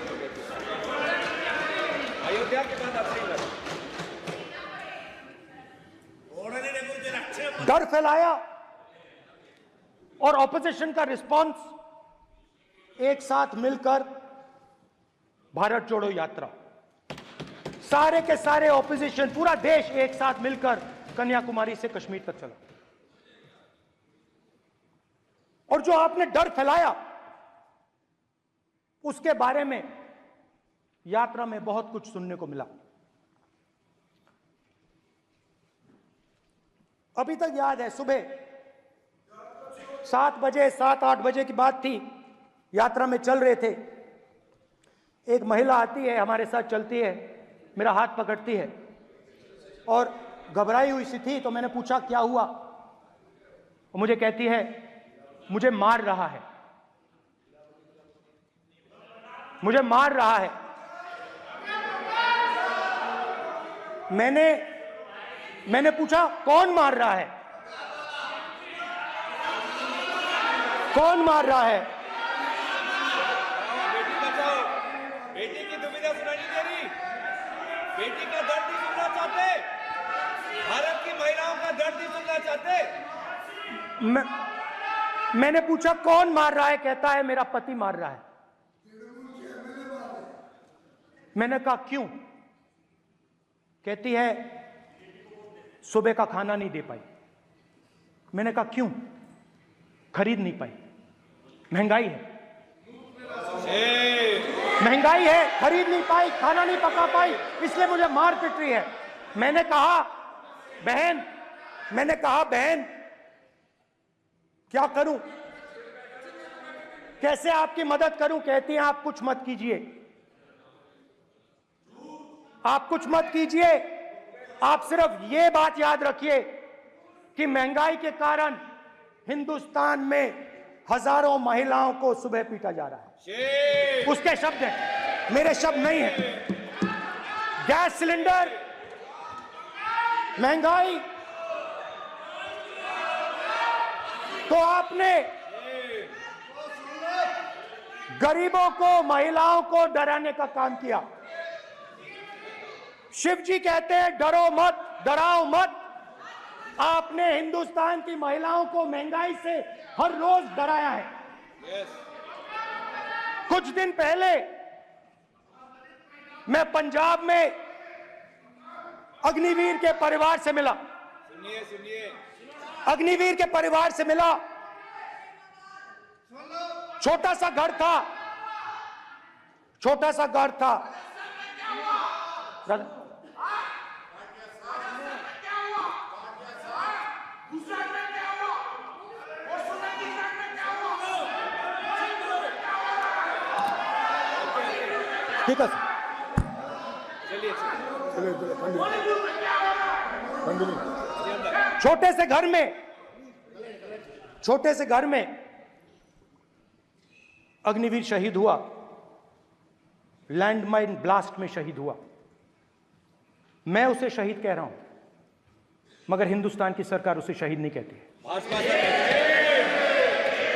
अयोध्या के बाद अच्छी लगी। डर फैलाया और ऑपोजिशन का रिस्पांस एक साथ मिलकर भारत जोड़ो यात्रा, सारे के सारे ऑपोजिशन, पूरा देश एक साथ मिलकर कन्याकुमारी से कश्मीर तक चला। और जो आपने डर फैलाया उसके बारे में यात्रा में बहुत कुछ सुनने को मिला। अभी तक याद है, सुबह 7 बजे 7-8 बजे की बात थी, यात्रा में चल रहे थे, एक महिला आती है, हमारे साथ चलती है, मेरा हाथ पकड़ती है और घबराई हुई सी थी। तो मैंने पूछा क्या हुआ, और मुझे कहती है मुझे मार रहा है, मुझे मार रहा है। मैंने पूछा कौन मार रहा है, कौन मार रहा है? बेटी बचाओ, बेटी की दुविधा सुनाई नहीं दे रही, बेटी का दर्द नहीं सुनना चाहते, भारत की महिलाओं का दर्द नहीं सुनना चाहते। मैंने पूछा कौन मार रहा है, कहता है मेरा पति मार रहा है। मैंने कहा क्यों? कहती है सुबह का खाना नहीं दे पाई। मैंने कहा क्यों? खरीद नहीं पाई, महंगाई है, महंगाई है, खरीद नहीं पाई, खाना नहीं पका पाई, इसलिए मुझे मार पिट रही है। मैंने कहा बहन क्या करूं, कैसे आपकी मदद करूं? कहती हैं आप कुछ मत कीजिए, आप कुछ मत कीजिए, आप सिर्फ ये बात याद रखिए कि महंगाई के कारण हिंदुस्तान में हजारों महिलाओं को सुबह पीटा जा रहा है। उसके शब्द हैं, मेरे शब्द नहीं हैं। गैस सिलेंडर, महंगाई, तो आपने गरीबों को, महिलाओं को डराने का काम किया। शिव जी कहते हैं डरो मत, डराओ मत। आपने हिंदुस्तान की महिलाओं को महंगाई से हर रोज डराया है। कुछ दिन पहले मैं पंजाब में अग्निवीर के परिवार से मिला। सुनिए अग्निवीर के परिवार से मिला। छोटा सा घर था, छोटा सा घर था। ठीक है छोटे से घर में अग्निवीर शहीद हुआ, लैंडमाइन ब्लास्ट में शहीद हुआ। मैं उसे शहीद कह रहा हूं, मगर हिंदुस्तान की सरकार उसे शहीद नहीं कहती है।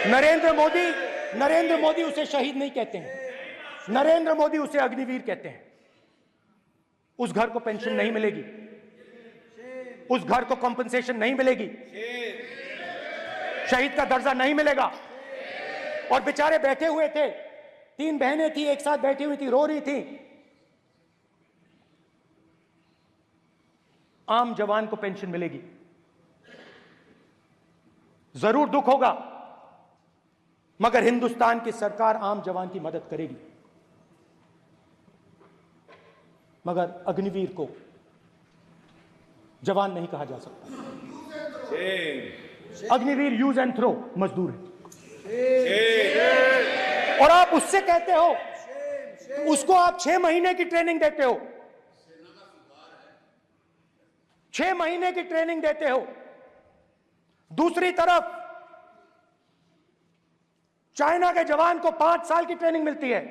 नरेंद्र मोदी उसे शहीद नहीं कहते हैं। नरेंद्र मोदी उसे अग्निवीर कहते हैं। उस घर को पेंशन नहीं मिलेगी, उस घर को कॉम्पनसेशन नहीं मिलेगी, शहीद का दर्जा नहीं मिलेगा। और बेचारे बैठे हुए थे, 3 बहनें थी, एक साथ बैठी हुई थी, रो रही थी। आम जवान को पेंशन मिलेगी, जरूर दुख होगा, मगर हिंदुस्तान की सरकार आम जवान की मदद करेगी। मगर अग्निवीर को जवान नहीं कहा जा सकता। अग्निवीर यूज एंड थ्रो मजदूर है। और आप उससे कहते हो, उसको आप 6 महीने की ट्रेनिंग देते हो, 6 महीने की ट्रेनिंग देते हो। दूसरी तरफ चाइना के जवान को 5 साल की ट्रेनिंग मिलती है,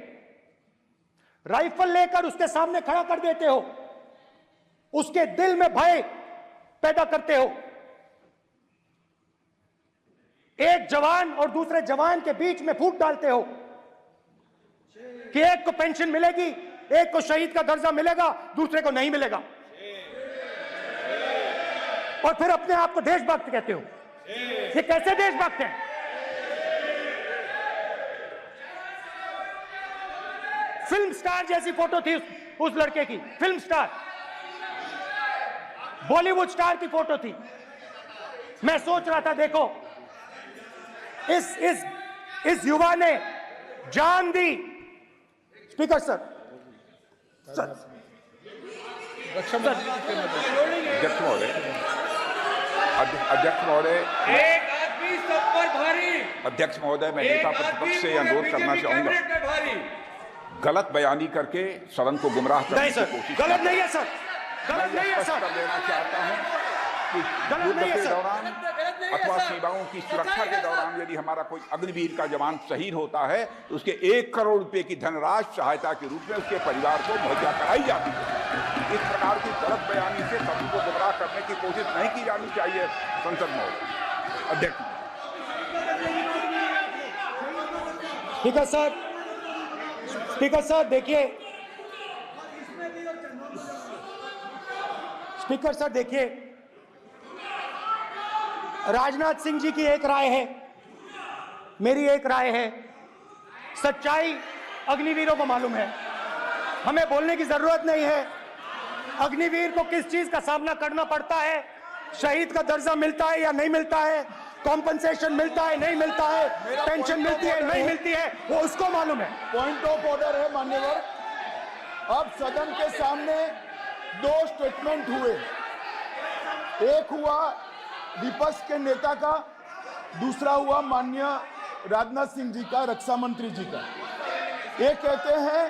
राइफल लेकर उसके सामने खड़ा कर देते हो, उसके दिल में भय पैदा करते हो। एक जवान और दूसरे जवान के बीच में फूट डालते हो कि एक को पेंशन मिलेगी, एक को शहीद का दर्जा मिलेगा, दूसरे को नहीं मिलेगा। और फिर अपने आप को देशभक्त कहते हो। ये कैसे देशभक्त हैं? फिल्म स्टार जैसी फोटो थी उस लड़के की, फिल्म स्टार, बॉलीवुड स्टार की फोटो थी। मैं सोच रहा था, देखो इस युवा ने जान दी। स्पीकर सर, अध्यक्ष महोदय, एक आदमी सब पर भारी। अध्यक्ष महोदय, मैं नेता प्रतिपक्ष से अनुरोध करना चाहूंगा, गलत बयानी करके सदन को गुमराह करने की कोशिश। गलत नहीं है सर, गलत नहीं है सर। कर देना चाहता हूं कि युद्ध के दौरान अथवा सीमाओं की सुरक्षा के दौरान यदि हमारा कोई अग्निवीर का जवान शहीद होता है तो उसके 1 करोड़ रुपए की धनराशि सहायता के रूप में उसके परिवार को मुहैया कराई जाती है। इस प्रकार की गलत बयानी से सभी को गुमराह करने की कोशिश नहीं की जानी चाहिए। संसद महोदय, अध्यक्ष। स्पीकर सर, स्पीकर सर देखिए, स्पीकर सर देखिए, राजनाथ सिंह जी की एक राय है, मेरी एक राय है। सच्चाई अग्निवीरों को मालूम है, हमें बोलने की जरूरत नहीं है। अग्निवीर को किस चीज का सामना करना पड़ता है, शहीद का दर्जा मिलता है या नहीं मिलता है, कॉम्पनसेशन मिलता है नहीं मिलता है, पेंशन मिलती है नहीं मिलती है, वो उसको मालूम है। पॉइंट ऑफ ऑर्डर है मान्यवर। अब सदन के सामने 2 स्टेटमेंट हुए, एक हुआ विपक्ष के नेता का, दूसरा हुआ माननीय राजनाथ सिंह जी का, रक्षा मंत्री जी का। ये कहते हैं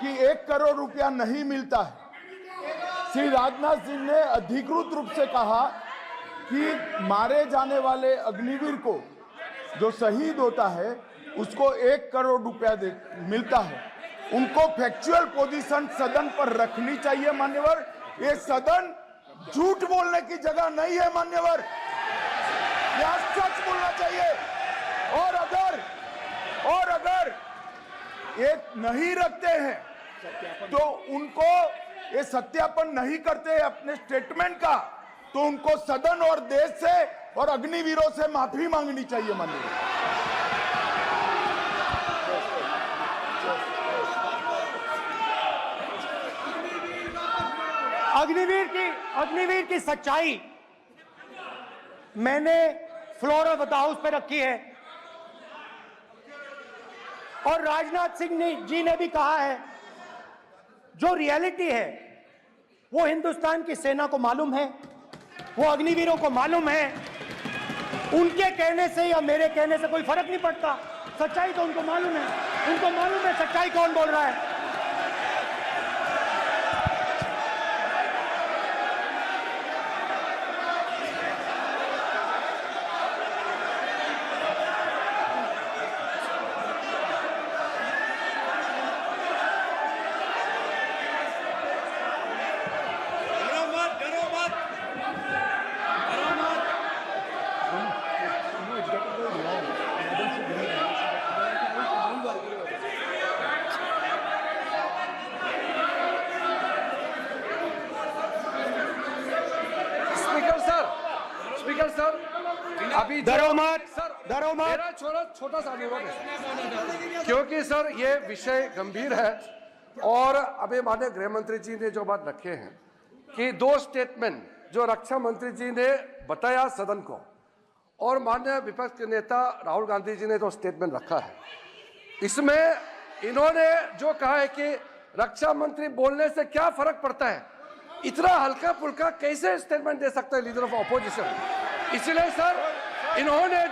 कि 1 करोड़ रुपया नहीं मिलता है। श्री राजनाथ सिंह ने अधिकृत रूप से कहा कि मारे जाने वाले अग्निवीर को जो शहीद होता है उसको 1 करोड़ रुपया मिलता है। उनको फैक्चुअल पोजीशन सदन पर रखनी चाहिए मान्यवर। ये सदन झूठ बोलने की जगह नहीं है मान्यवर, यह सच बोलना चाहिए। और अगर ये नहीं रखते हैं तो उनको ये सत्यापन नहीं करते अपने स्टेटमेंट का, तो उनको सदन और देश से और अग्निवीरों से माफी मांगनी चाहिए माननीय। अग्निवीर की सच्चाई मैंने फ्लोर ऑफ द हाउस पे रखी है और राजनाथ सिंह जी ने भी कहा है, जो रियलिटी है वो हिंदुस्तान की सेना को मालूम है, वो अग्निवीरों को मालूम है। उनके कहने से या मेरे कहने से कोई फर्क नहीं पड़ता, सच्चाई तो उनको मालूम है। उनको मालूम है सच्चाई कौन बोल रहा है। स्पीकर सर, अभी डरो मत। मेरा छोटा सा अनुरोध है, क्योंकि सर ये विषय गंभीर है और अभी माननीय गृह मंत्री जी ने जो बात रखे हैं कि 2 स्टेटमेंट जो रक्षा मंत्री जी ने बताया सदन को और माननीय विपक्ष के नेता राहुल गांधी जी ने जो स्टेटमेंट रखा है, इसमें इन्होंने जो कहा है कि रक्षा मंत्री बोलने से क्या फर्क पड़ता है, इतना हल्का फुल्का कैसे स्टेटमेंट दे सकता है लीडर ऑफ ऑपोजिशन। इसलिए सर इन्होंने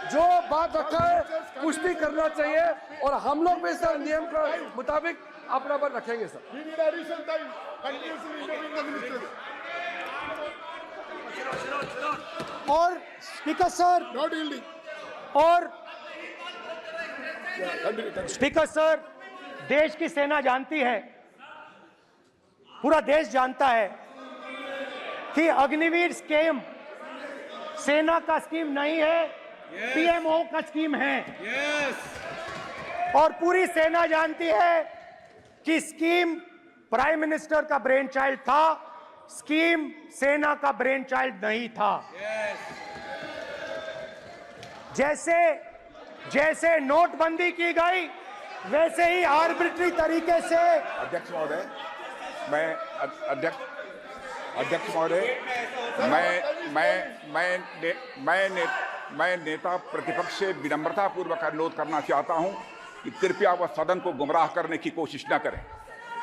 जो बात रखा है पुष्टि करना चाहिए और हम लोग भी सर नियम के मुताबिक अपना बात रखेंगे सर। और स्पीकर सर स्पीकर सर, देश की सेना जानती है, पूरा देश जानता है कि अग्निवीर स्कीम सेना का स्कीम नहीं है, पीएमओ का स्कीम है। और पूरी सेना जानती है कि स्कीम प्राइम मिनिस्टर का ब्रेन चाइल्ड था, स्कीम सेना का ब्रेन चाइल्ड नहीं था। जैसे नोटबंदी की गई वैसे ही आर्बिट्री तरीके से। अध्यक्ष महोदय, अध्यक्ष महोदय, मैं नेता प्रतिपक्ष से विनम्रता पूर्वक अनुरोध करना चाहता हूं कि कृपया वह सदन को गुमराह करने की कोशिश न करें।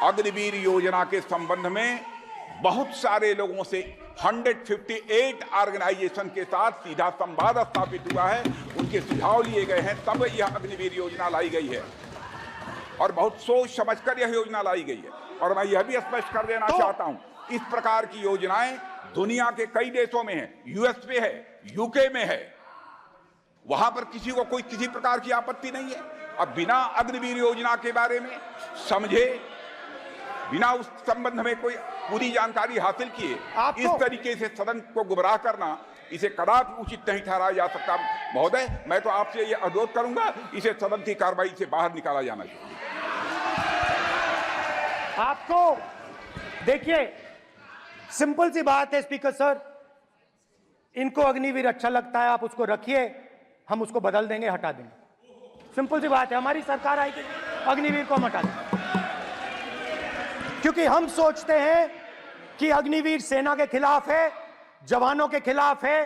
अग्निवीर योजना के संबंध में बहुत सारे लोगों से 158 ऑर्गेनाइजेशन के साथ सीधा संवाद स्थापित हुआ है, उनके सुझाव लिए गए हैं, तब यह अग्निवीर योजना लाई गई है और बहुत सोच समझकर यह योजना लाई गई है। और मैं यह भी स्पष्ट कर देना चाहता हूं, इस प्रकार की योजनाएं दुनिया के कई देशों में है, यूएस में है, यूके में है, वहां पर किसी को कोई किसी प्रकार की आपत्ति नहीं है। अब बिना अग्निवीर योजना के बारे में समझे, बिना उस संबंध में कोई पूरी जानकारी हासिल किए इस तरीके से सदन को गुमराह करना, इसे कदापि उचित नहीं ठहराया जा सकता। महोदय, मैं तो आपसे यह अनुरोध करूंगा, इसे सदन की कार्रवाई से बाहर निकाला जाना चाहिए। आपको देखिए, सिंपल सी बात है स्पीकर सर, इनको अग्निवीर अच्छा लगता है, आप उसको रखिए, हम उसको बदल देंगे, हटा देंगे। सिंपल सी बात है, हमारी सरकार आएगी, अग्निवीर को हम हटा देंगे, क्योंकि हम सोचते हैं कि अग्निवीर सेना के खिलाफ है, जवानों के खिलाफ है,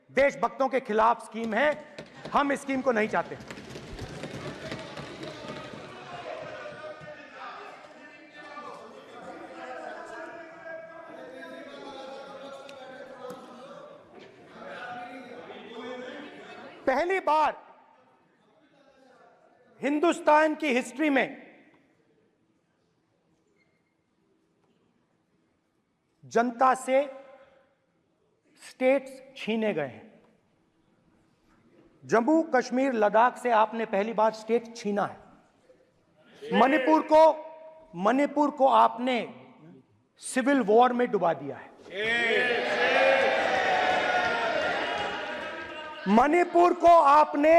देशभक्तों के खिलाफ स्कीम है। हम इस स्कीम को नहीं चाहते। पहली बार हिंदुस्तान की हिस्ट्री में जनता से स्टेट्स छीने गए हैं। जम्मू कश्मीर लद्दाख से आपने पहली बार स्टेट छीना है। मणिपुर को आपने सिविल वॉर में डुबा दिया है। मणिपुर को आपने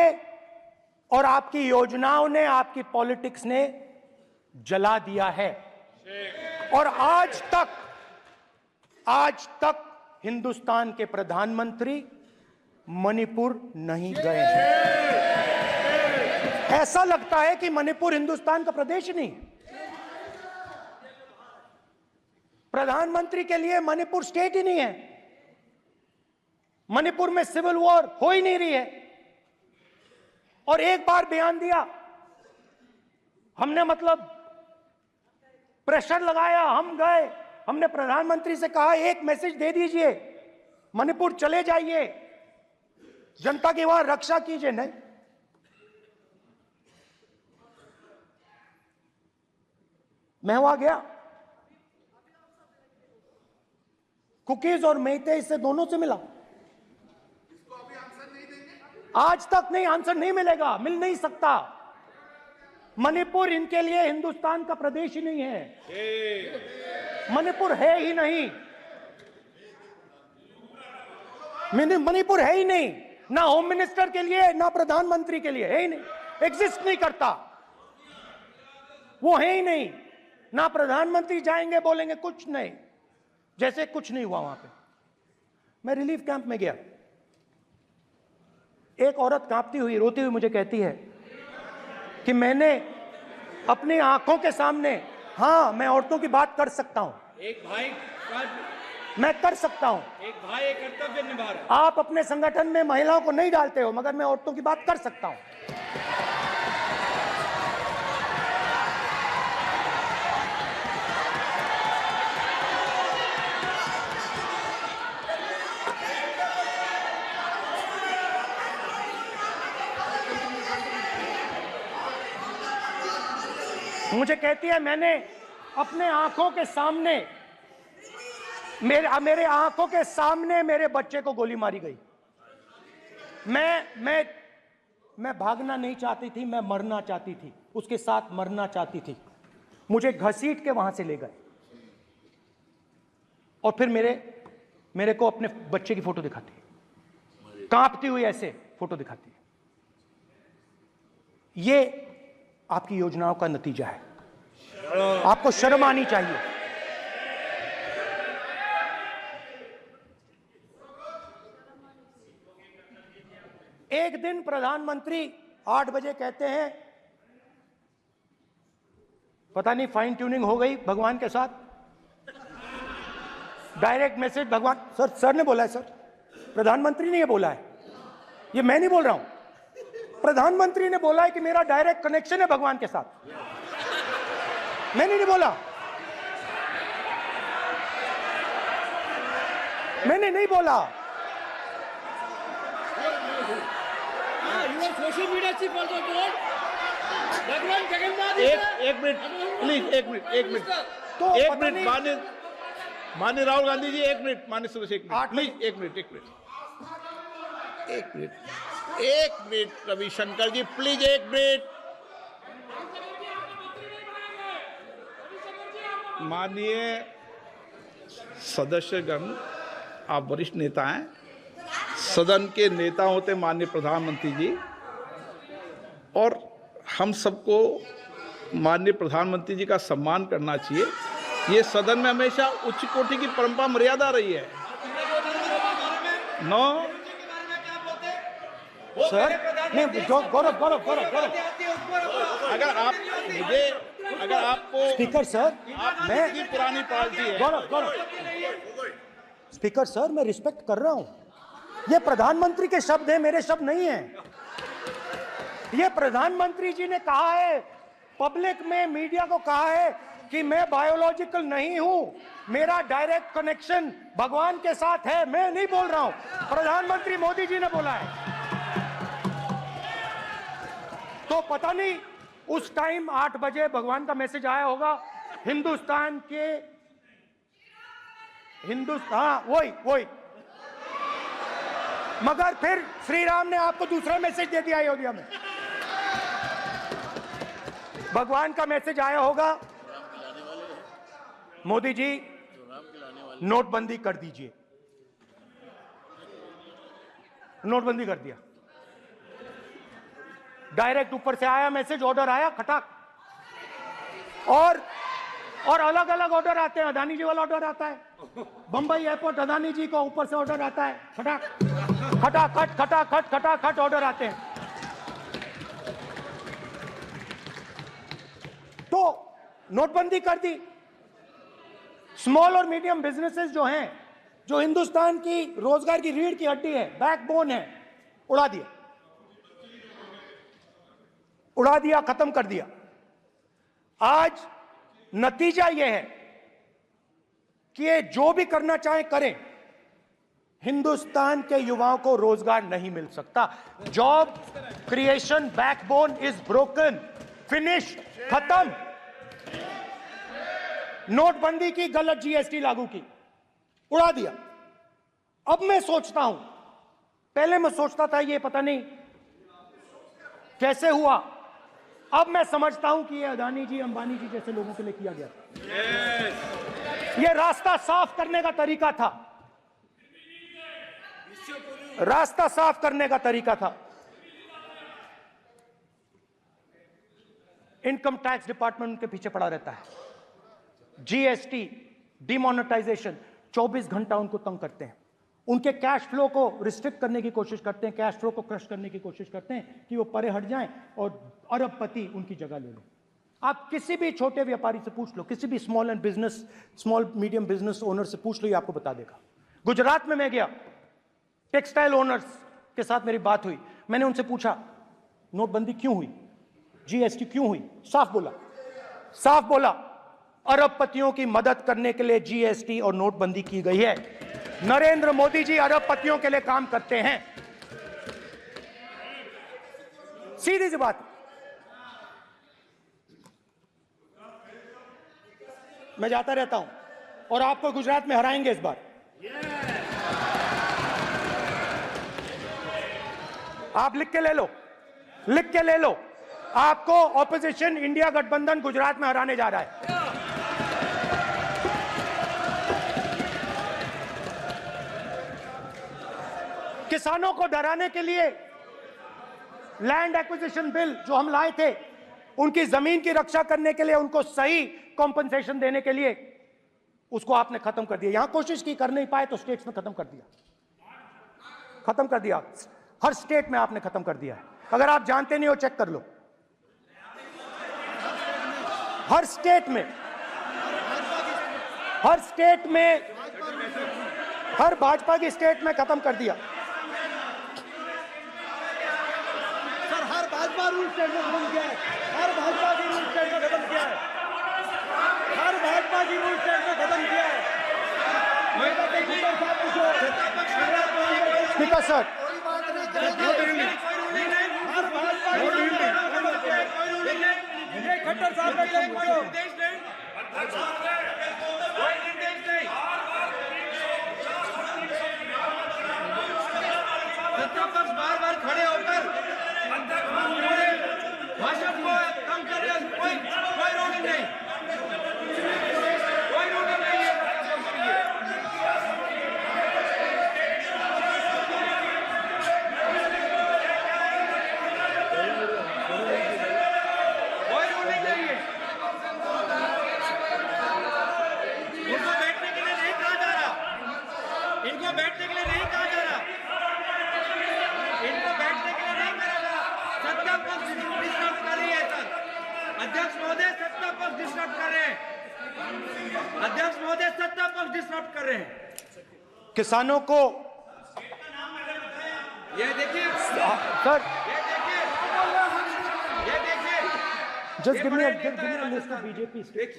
और आपकी योजनाओं ने, आपकी पॉलिटिक्स ने जला दिया है। और आज तक हिंदुस्तान के प्रधानमंत्री मणिपुर नहीं गए हैं। ऐसा लगता है कि मणिपुर हिंदुस्तान का प्रदेश नहीं है। प्रधानमंत्री के लिए मणिपुर स्टेट ही नहीं है। मणिपुर में सिविल वॉर हो ही नहीं रही है। और एक बार बयान दिया हमने, मतलब प्रेशर लगाया, हम गए, हमने प्रधानमंत्री से कहा एक मैसेज दे दीजिए, मणिपुर चले जाइए, जनता की वहां रक्षा कीजिए। नहीं, मैं वहां गया, कुकीज और मेहते इससे दोनों से मिला। आज तक नहीं, आंसर नहीं मिलेगा, मिल नहीं सकता। मणिपुर इनके लिए हिंदुस्तान का प्रदेश ही नहीं है। मणिपुर है ही नहीं, मणिपुर है ही नहीं, ना होम मिनिस्टर के लिए ना प्रधानमंत्री के लिए, है ही नहीं, एग्जिस्ट नहीं करता, वो है ही नहीं। ना प्रधानमंत्री जाएंगे बोलेंगे कुछ नहीं, जैसे कुछ नहीं हुआ वहां पे। मैं रिलीफ कैंप में गया, एक औरत कांपती हुई, रोती हुई मुझे कहती है कि मैंने अपनी आंखों के सामने, हाँ मैं औरतों की बात कर सकता हूं, एक भाई मैं कर सकता हूं, एक भाई एक कर्तव्य निभा रहा है। आप अपने संगठन में महिलाओं को नहीं डालते हो, मगर मैं औरतों की बात कर सकता हूं। मुझे कहती है मैंने अपने आंखों के सामने, मेरे आंखों के सामने मेरे बच्चे को गोली मारी गई। मैं भागना नहीं चाहती थी, मैं मरना चाहती थी, उसके साथ मरना चाहती थी। मुझे घसीट के वहां से ले गए और फिर मेरे को अपने बच्चे की फोटो दिखाती है, कांपती हुई ऐसे फोटो दिखाती है। ये आपकी योजनाओं का नतीजा है। आपको शर्म आनी चाहिए। एक दिन प्रधानमंत्री 8 बजे कहते हैं, पता नहीं फाइन ट्यूनिंग हो गई भगवान के साथ, डायरेक्ट मैसेज भगवान, सर ने बोला है, सर प्रधानमंत्री ने ये बोला है, ये मैं नहीं बोल रहा हूं, प्रधानमंत्री ने बोला है कि मेरा डायरेक्ट कनेक्शन है भगवान के साथ। मैंने नहीं बोला, मैंने नहीं बोला। Social media chief also told भगवान जगन्नाथ। एक मिनट प्लीज, एक मिनट तो एक मिनट माननीय राहुल गांधी जी, एक मिनट, माननीय सुरेश, एक मिनट प्लीज, एक मिनट रविशंकर जी प्लीज, एक मिनट। माननीय सदस्यगण, आप वरिष्ठ नेता हैं, सदन के नेता होते माननीय प्रधानमंत्री जी, और हम सबको माननीय प्रधानमंत्री जी का सम्मान करना चाहिए। ये सदन में हमेशा उच्च कोटि की परंपरा मर्यादा रही है। नो सर, नहीं, गौरव, अगर आपको स्पीकर सर, मैं इतनी पुरानी पार्टी है। गौरव, स्पीकर सर, मैं रिस्पेक्ट कर रहा हूं। ये प्रधानमंत्री के शब्द हैं, मेरे शब्द नहीं हैं। ये प्रधानमंत्री जी ने कहा है, पब्लिक में, मीडिया को कहा है कि मैं बायोलॉजिकल नहीं हूं, मेरा डायरेक्ट कनेक्शन भगवान के साथ है। मैं नहीं बोल रहा हूं, प्रधानमंत्री मोदी जी ने बोला है। तो पता नहीं उस टाइम 8 बजे भगवान का मैसेज आया होगा, हिंदुस्तान, वही मगर फिर श्री राम ने आपको दूसरा मैसेज दे दिया अयोध्या में। भगवान का मैसेज आया होगा, मोदी जी नोटबंदी कर दीजिए। नोटबंदी कर दिया, डायरेक्ट ऊपर से आया मैसेज, ऑर्डर आया खटाक। और अलग अलग ऑर्डर आते हैं। अदानी जी वाला ऑर्डर आता है, बंबई एयरपोर्ट अदानी जी को ऊपर से ऑर्डर आता है, खटाक खटाखट खटाखट खटाखट ऑर्डर आते हैं। तो नोटबंदी कर दी। स्मॉल और मीडियम बिजनेसेस जो हैं, जो हिंदुस्तान की रोजगार की रीढ़ की हड्डी है, बैकबोन है, उड़ा दिया, उड़ा दिया, खत्म कर दिया। आज नतीजा यह है कि ये जो भी करना चाहे करें, हिंदुस्तान के युवाओं को रोजगार नहीं मिल सकता। Job creation backbone is broken, finish, खत्म। नोटबंदी की, गलत जीएसटी लागू की, उड़ा दिया। अब मैं सोचता हूं, पहले मैं सोचता था ये पता नहीं कैसे हुआ, अब मैं समझता हूं कि ये अदानी जी, अंबानी जी जैसे लोगों के लिए किया गया था। ये रास्ता साफ करने का तरीका था, रास्ता साफ करने का तरीका था। इनकम टैक्स डिपार्टमेंट उनके पीछे पड़ा रहता है। जीएसटी, डिमोनेटाइजेशन, 24 घंटा उनको तंग करते हैं। उनके कैश फ्लो को रिस्ट्रिक्ट करने की कोशिश करते हैं, कैश फ्लो को क्रश करने की कोशिश करते हैं कि वो परे हट जाएं और अरबपति उनकी जगह ले लें। आप किसी भी छोटे व्यापारी से पूछ लो, किसी भी स्मॉल मीडियम बिजनेस ओनर से पूछ लो, ये आपको बता देगा। गुजरात में मैं गया, टेक्सटाइल ओनर्स के साथ मेरी बात हुई। मैंने उनसे पूछा नोटबंदी क्यों हुई, जीएसटी क्यों हुई? साफ बोला अरबपतियों की मदद करने के लिए जीएसटी और नोटबंदी की गई है। नरेंद्र मोदी जी अरबपतियों के लिए काम करते हैं, सीधी सी बात। मैं जाता रहता हूं और आपको गुजरात में हराएंगे इस बार। आप लिख के ले लो, आपको ऑपोजिशन इंडिया गठबंधन गुजरात में हराने जा रहा है। किसानों को डराने के लिए लैंड एक्विजिशन बिल जो हम लाए थे, उनकी जमीन की रक्षा करने के लिए, उनको सही कॉम्पनसेशन देने के लिए, उसको आपने खत्म कर दिया। यहां कोशिश की, कर नहीं पाए तो स्टेट्स में खत्म कर दिया। हर स्टेट में आपने खत्म कर दिया है। अगर आप जानते नहीं हो, चेक कर लो। हर स्टेट में, हर भाजपा की स्टेट में खत्म कर दिया। सर, हर भाजपा रूल स्टेट में खत्म किया है। हर भाजपा की रूल स्टेट में खत्म किया है। हर भाजपा की रूल स्टेट में खत्म किया है। स्पीकर सर, खट्टर साहब ने सत्तापक्ष बार खड़े होकर भाषण को कम कर रहे हैं। कोई रूलिंग नहीं, कोई रूलिंग नहीं है। कोई रूलिंग नहीं है। इनको बैठने के लिए नहीं कहा जा रहा, इनको बैठने के लिए नहीं कहा जा रहा, इनको बैठने के लिए नहीं कहा जा रहा। सत्ता पक्ष डिस्टर्ब कर रही है सर। अध्यक्ष महोदय सत्ता पक्ष डिस्टर्ब कर रहे हैं। अध्यक्ष महोदय सत्ता पक्ष डिस्टर्ब कर रहे हैं। किसानों को ये देखिए सर, ये देखिए just give me a list of BJP states.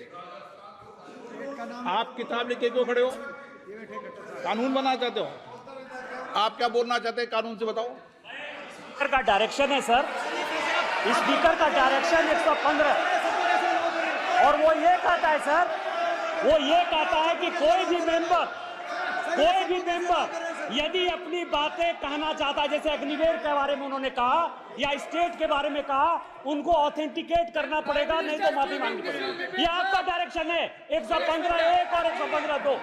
आप किताब लेके क्यों खड़े हो? कानून बनाना चाहते हो? आप क्या बोलना चाहते हैं, कानून से बताओ। स्पीकर का डायरेक्शन है सर, स्पीकर का डायरेक्शन 115, और वो ये कहता है सर, वो ये कहता है कि कोई भी मेंबर यदि अपनी बातें कहना चाहता है, जैसे अग्निवीर के बारे में उन्होंने कहा या स्टेट के बारे में कहा, उनको ऑथेंटिकेट करना पड़ेगा, नहीं तो माफी मांगनी पड़ेगी। ये आपका डायरेक्शन है, 115(1) और 115(2).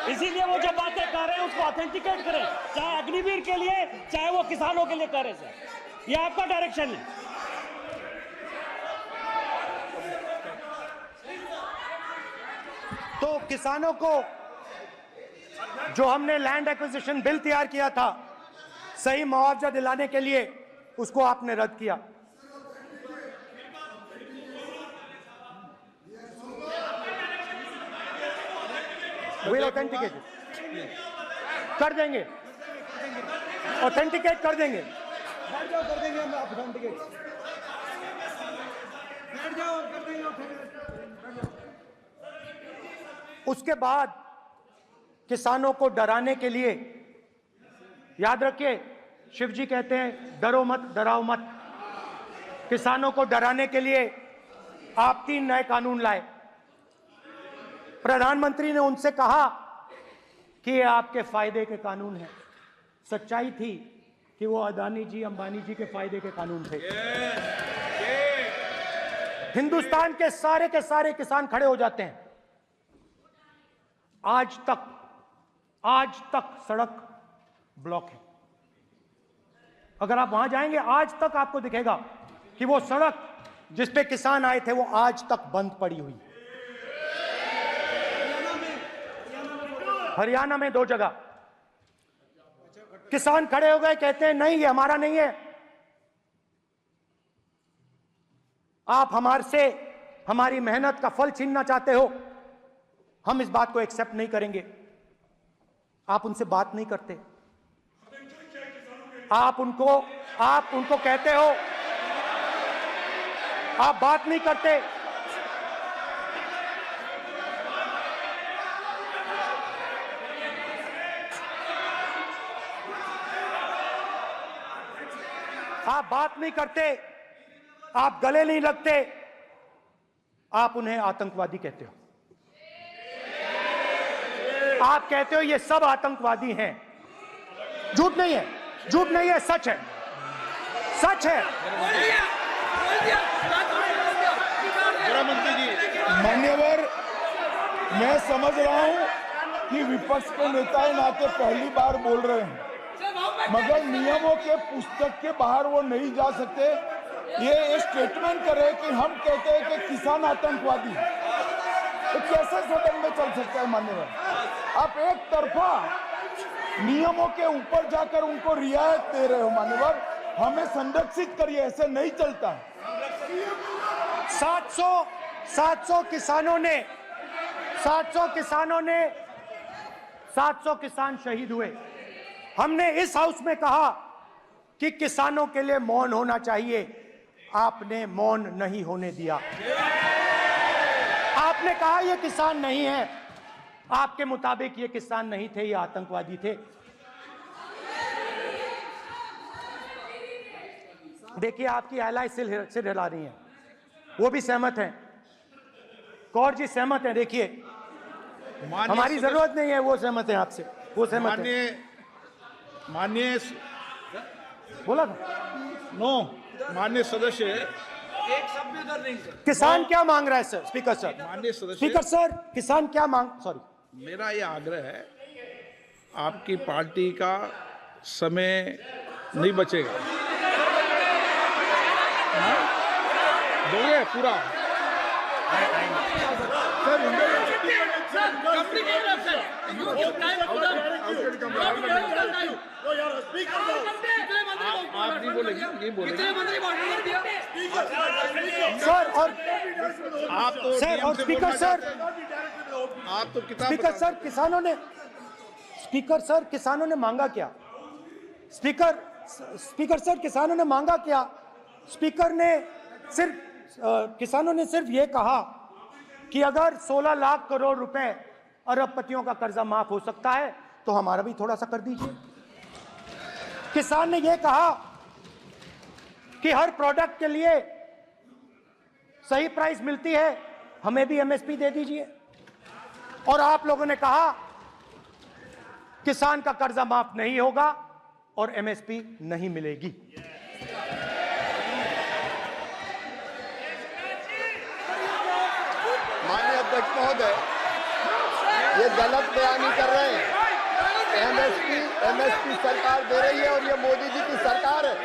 इसीलिए वो जो बातें कर रहे हैं उसको ऑथेंटिकेट करें, चाहे अग्निवीर के लिए चाहे वो किसानों के लिए कर रहे सर। ये आपका डायरेक्शन है। तो किसानों को जो हमने लैंड एक्विजिशन बिल तैयार किया था सही मुआवजा दिलाने के लिए, उसको आपने रद्द किया। विल ऑथेंटिकेट कर देंगे, ऑथेंटिकेट कर देंगे। कर देंगे हम ऑथेंटिकेट। बैठ जाओ, कर देंगे। उसके बाद किसानों को डराने के लिए, याद रखिए शिव जी कहते हैं डरो मत डराओ मत, किसानों को डराने के लिए आप 3 नए कानून लाए। प्रधानमंत्री ने उनसे कहा कि ये आपके फायदे के कानून हैं। सच्चाई थी कि वो अदानी जी अंबानी जी के फायदे के कानून थे। हिंदुस्तान के सारे किसान खड़े हो जाते हैं। आज तक सड़क ब्लॉक है। अगर आप वहां जाएंगे आज तक आपको दिखेगा कि वो सड़क जिस पे किसान आए थे वो आज तक बंद पड़ी हुई। हरियाणा में 2 जगह किसान खड़े हो गए, कहते हैं नहीं ये हमारा नहीं है, आप हमारे से हमारी मेहनत का फल छीनना चाहते हो, हम इस बात को एक्सेप्ट नहीं करेंगे। आप उनसे बात नहीं करते, आप उनको कहते हो, आप बात नहीं करते। आप बात नहीं करते, आप गले नहीं लगते, आप उन्हें आतंकवादी कहते हो। आप कहते हो ये सब आतंकवादी हैं। झूठ नहीं है, झूठ नहीं है, सच है, सच है। मान्यवर, मैं समझ रहा हूं कि विपक्ष के नेता नाते पहली बार बोल रहे हैं, मगर नियमों के पुस्तक के बाहर वो नहीं जा सकते। ये स्टेटमेंट करे कि हम कहते हैं कि किसान आतंकवादी, तो कैसे सदन में चल सकता है मान्यवर? आप एक तरफा नियमों के ऊपर जाकर उनको रियायत दे रहे हो मान्यवर, हमें संरक्षित करिए, ऐसे नहीं चलता। 700 किसान शहीद हुए। हमने इस हाउस में कहा कि किसानों के लिए मौन होना चाहिए, आपने मौन नहीं होने दिया। आपने कहा ये किसान नहीं है, आपके मुताबिक ये किसान नहीं थे, ये आतंकवादी थे। देखिए आपकी एलाय सिर हिला रही हैं, वो भी सहमत हैं, कौर जी सहमत हैं। देखिए हमारी जरूरत नहीं है, वो सहमत हैं आपसे, वो सहमत हैं। माननीय बोला था नो, माननीय सदस्य, एक शब्द भी उधर नहीं सर। किसान क्या मांग रहा है सर? स्पीकर सर, माननीय सदस्य, स्पीकर सर, किसान क्या मांग, सॉरी, मेरा ये आग्रह है, आपकी पार्टी का समय नहीं बचेगा। दोगे पूरा? आप नहीं बोलेंगे, ये बोलेंगे सर। और आप तो सर और स्पीकर सर, आप तो किताब स्पीकर सर, किसानों ने मांगा क्या? स्पीकर सर, किसानों ने मांगा क्या? किसानों ने सिर्फ ये कहा कि अगर 16 लाख करोड़ रुपए अरबपतियों का कर्जा माफ हो सकता है तो हमारा भी थोड़ा सा कर दीजिए। किसान ने यह कहा कि हर प्रोडक्ट के लिए सही प्राइस मिलती है, हमें भी एमएसपी दे दीजिए। और आप लोगों ने कहा किसान का कर्जा माफ नहीं होगा और एमएसपी नहीं मिलेगी। माननीय अध्यक्ष महोदय, ये गलत बयानी कर रहे हैं। एमएसपी सरकार दे रही है और ये मोदी जी की सरकार है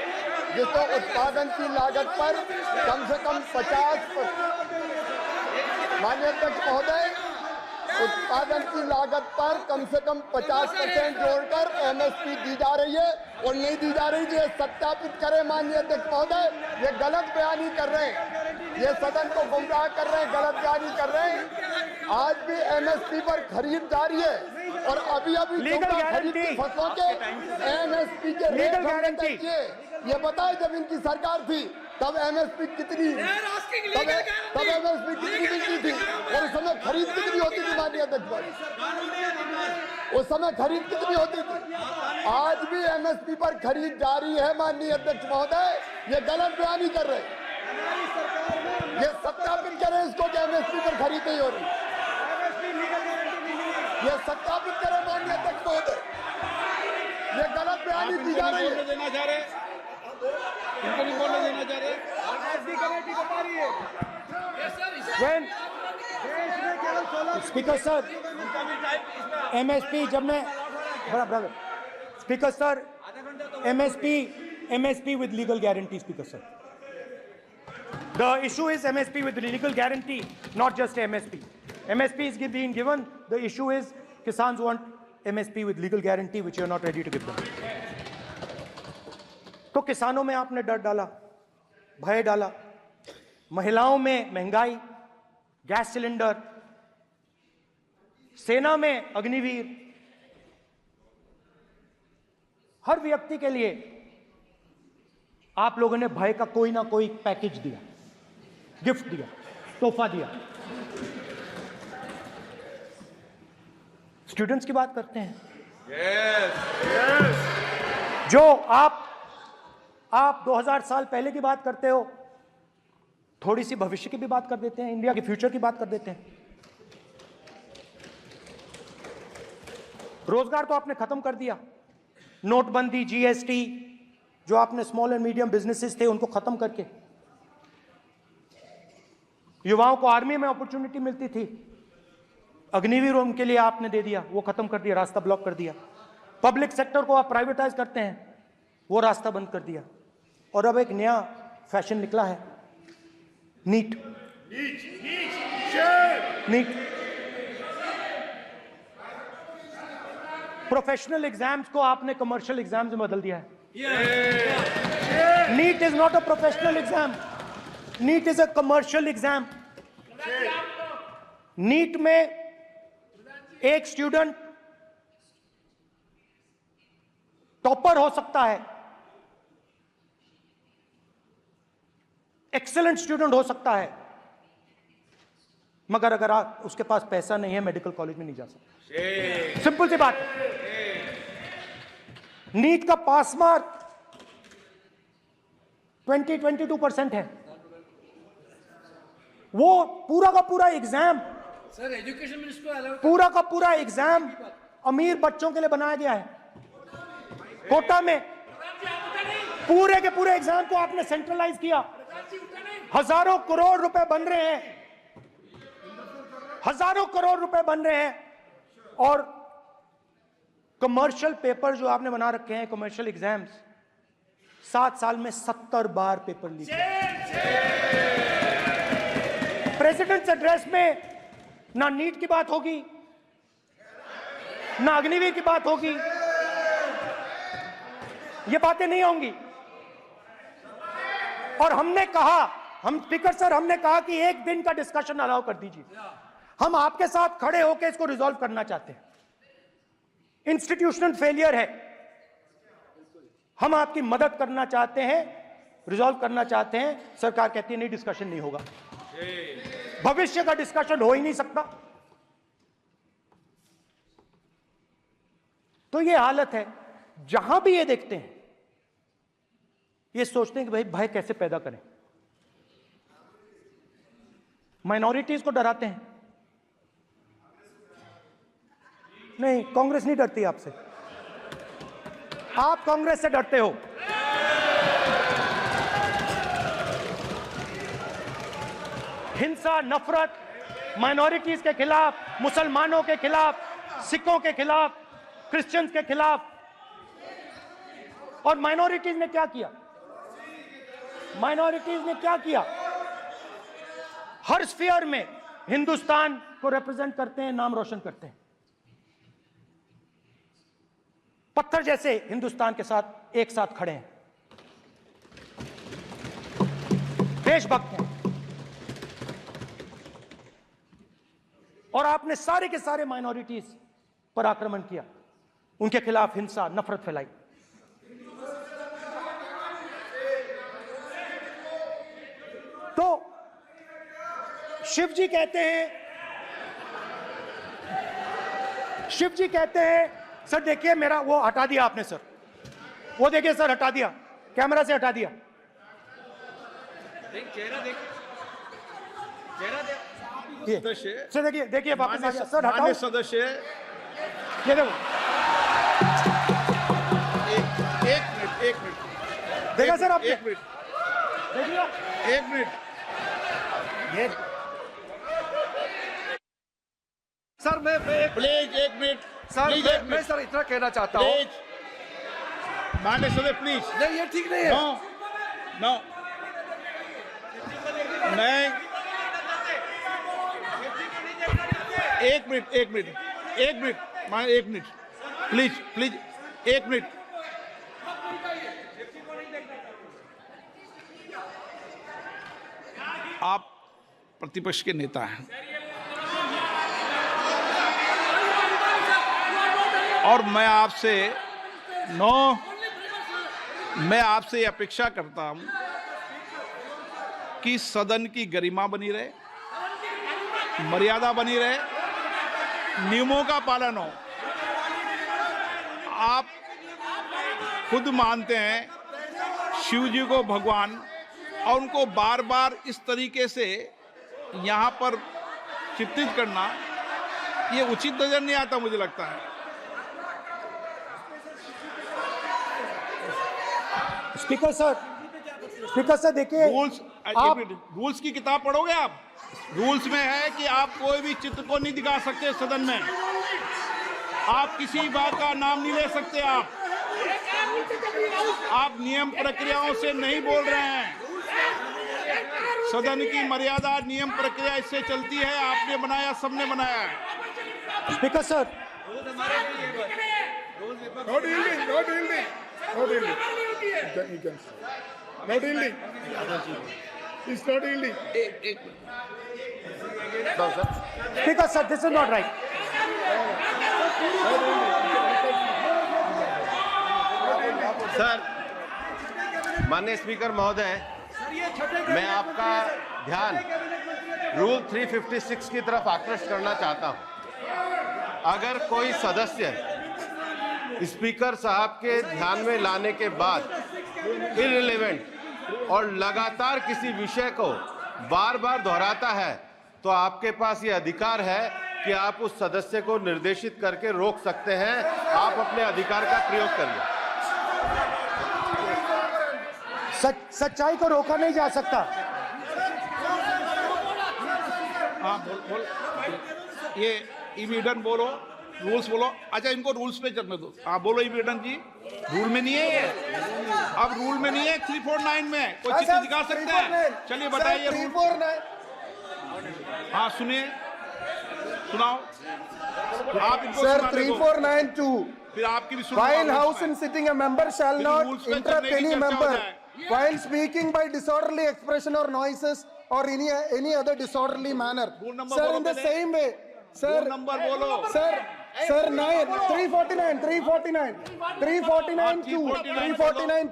जिसको उत्पादन की लागत पर कम से कम 50। माननीय अध्यक्ष महोदय, उत्पादन की लागत पर कम से कम 50% जोड़कर एमएसपी दी जा रही है और नहीं दी जा रही। ये सत्यापित करें माननीय अध्यक्ष महोदय, ये गलत बयानी कर रहे हैं, ये सदन को गुमराह कर रहे हैं, गलत बयानी कर रहे हैं। आज भी एमएसपी पर खरीद जारी है और अभी खरीद की फसलों के एमएसपी के रेट गारंटी ये बताए जब इनकी सरकार थी तब एमएसपी कितनी मिलती थी और उस समय खरीद कितनी होती थी माननीय अध्यक्ष, उस समय खरीद कितनी होती थी। आज भी एमएसपी पर खरीद जारी है माननीय अध्यक्ष महोदय, ये गलत बयानी कर रहे हैं। ये सत्यापित करें इसको कि एमएसपी पर खरीद नहीं हो रही, ये सत्यापित करें माननीय अध्यक्ष महोदय, ये गलत बयानी दी जा रही है। देना चाह रहे इनको नहीं बोलने देना चाह रहे। स्पीकर सर, एमएसपी जब मैं speaker sir, MSP with legal guarantee, speaker sir, the issue is MSP with legal guarantee, not just MSP. MSP is being given. The issue is Kisans want MSP with legal guarantee, which you are not ready to give them. तो किसानों में आपने डर डाला, भय डाला, महिलाओं में महंगाई, गैस सिलेंडर, सेना में अग्निवीर, हर व्यक्ति के लिए आप लोगों ने भय का कोई ना कोई पैकेज दिया, गिफ्ट दिया, तोहफा दिया। स्टूडेंट्स की बात करते हैं। जो आप 2000 साल पहले की बात करते हो, थोड़ी सी भविष्य की भी बात कर देते हैं, इंडिया के फ्यूचर की बात कर देते हैं। रोजगार तो आपने खत्म कर दिया, नोटबंदी, जीएसटी, जो आपने स्मॉल एंड मीडियम बिजनेसेस थे उनको खत्म करके, युवाओं को आर्मी में अपॉर्चुनिटी मिलती थी, अग्निवीर उनके लिए आपने दे दिया, वो खत्म कर दिया, रास्ता ब्लॉक कर दिया। पब्लिक सेक्टर को आप प्राइवेटाइज करते हैं, वो रास्ता बंद कर दिया। और अब एक नया फैशन निकला है, नीट। प्रोफेशनल एग्जाम्स को आपने कमर्शियल एग्जाम्स में बदल दिया है। NEET is not a professional exam, NEET is a commercial exam. NEET में एक स्टूडेंट टॉपर हो सकता है, एक्सेलेंट स्टूडेंट हो सकता है, मगर अगर उसके पास पैसा नहीं है मेडिकल कॉलेज में नहीं जा सकता। सिंपल सी बात है। नीट का पास मार्क 22% है। वो पूरा का पूरा एग्जाम, सर एजुकेशन मिनिस्टर पूरा का पूरा एग्जाम अमीर बच्चों के लिए बनाया गया है। कोटा में पूरे के पूरे एग्जाम को आपने सेंट्रलाइज किया। हजारों करोड़ रुपए बन रहे हैं, हजारों करोड़ रुपए बन रहे हैं, और कमर्शियल पेपर जो आपने बना रखे हैं, कमर्शियल एग्जाम्स, 7 साल में 70 बार पेपर लीक। प्रेसिडेंट्स एड्रेस में ना नीट की बात होगी, ना अग्निवीर की बात होगी, ये बातें नहीं होंगी। और हमने कहा, हम स्पीकर सर, हमने कहा कि एक दिन का डिस्कशन अलाउ कर दीजिए। हम आपके साथ खड़े होकर इसको रिजॉल्व करना चाहते हैं। इंस्टीट्यूशनल फेलियर है, हम आपकी मदद करना चाहते हैं, रिजॉल्व करना चाहते हैं। सरकार कहती है नहीं, डिस्कशन नहीं होगा, भविष्य का डिस्कशन हो ही नहीं सकता। तो ये हालत है। जहां भी ये देखते हैं, ये सोचते हैं कि भाई भय कैसे पैदा करें, माइनॉरिटीज को डराते हैं। नहीं, कांग्रेस नहीं डरती आपसे। आप कांग्रेस से डरते हो। हिंसा, नफरत, माइनॉरिटीज के खिलाफ, मुसलमानों के खिलाफ, सिखों के खिलाफ, क्रिश्चियंस के खिलाफ। और माइनॉरिटीज ने क्या किया? माइनॉरिटीज ने क्या किया? हर स्फीयर में हिंदुस्तान को रिप्रेजेंट करते हैं, नाम रोशन करते हैं। पत्थर जैसे हिंदुस्तान के साथ एक साथ खड़े हैं, देशभक्त हैं। और आपने सारे के सारे माइनॉरिटीज पर आक्रमण किया, उनके खिलाफ हिंसा, नफरत फैलाई। तो शिव जी कहते हैं, सर देखिए मेरा वो हटा दिया आपने सर, वो देखिए सर हटा दिया, कैमरा से हटा दिया। चेहरा देखिए, चेहरा देखिए। सदस्य, सर देखिए वापस आ गया सर, हटाओ। माननीय सदस्य, ये देखो, एक मिनट देखा सर आपने? एक मिनट, देखिए, एक मिनट। ये सर मैं प्लीज एक मिनट सर प्लीज, एक मैं मिनट सर इतना कहना चाहता हूँ। प्लीज, माननीय सदस्य प्लीज। नहीं ये ठीक नहीं है। नो मैं एक मिनट मान एक मिनट प्लीज एक मिनट। आप प्रतिपक्ष के नेता हैं और मैं आपसे अपेक्षा करता हूं कि सदन की गरिमा बनी रहे, मर्यादा बनी रहे, नियमों का पालन हो। आप खुद मानते हैं शिव जी को भगवान, और उनको बार बार इस तरीके से यहां पर चित्रित करना ये उचित नजर नहीं आता, मुझे लगता है। स्पीकर सर देखिए, रूल्स की किताब पढ़ोगे आप? रूल्स में है कि आप कोई भी चित्र को नहीं दिखा सकते सदन में, आप किसी बात का नाम नहीं ले सकते। आप नियम प्रक्रियाओं से नहीं बोल रहे हैं। सदन की मर्यादा, नियम प्रक्रिया इससे चलती है। आपने बनाया, सबने बनाया है। Speaker sir, speaker sir, this is not right. Sir, माननीय स्पीकर महोदय, मैं आपका ध्यान रूल 356 की तरफ आकृष्ट करना चाहता हूं। अगर कोई सदस्य स्पीकर साहब के ध्यान में लाने के बाद इररिलेवेंट और लगातार किसी विषय को बार बार दोहराता है, तो आपके पास ये अधिकार है कि आप उस सदस्य को निर्देशित करके रोक सकते हैं। आप अपने अधिकार का प्रयोग करिए। सच्चाई को रोका नहीं जा सकता। हाँ बोल ये इविडन बोलो, रूल्स बोलो। अच्छा, इनको रूल्स पे चलने दो। हाँ बोलो इविडन जी, रूल में नहीं है ये। अब रूल में नहीं है, 349 में कोई चित्र दिखा सकता है? चलिए बताइए रूल। हाँ सुनिए, सुनाओ आप इनको। सर 3492, फिर आपकी भी while house in sitting a member shall not interrupt any member while speaking by disorderly expression or noises or any other disorderly manner. Sir, in the same way, sir, number बोलो sir 349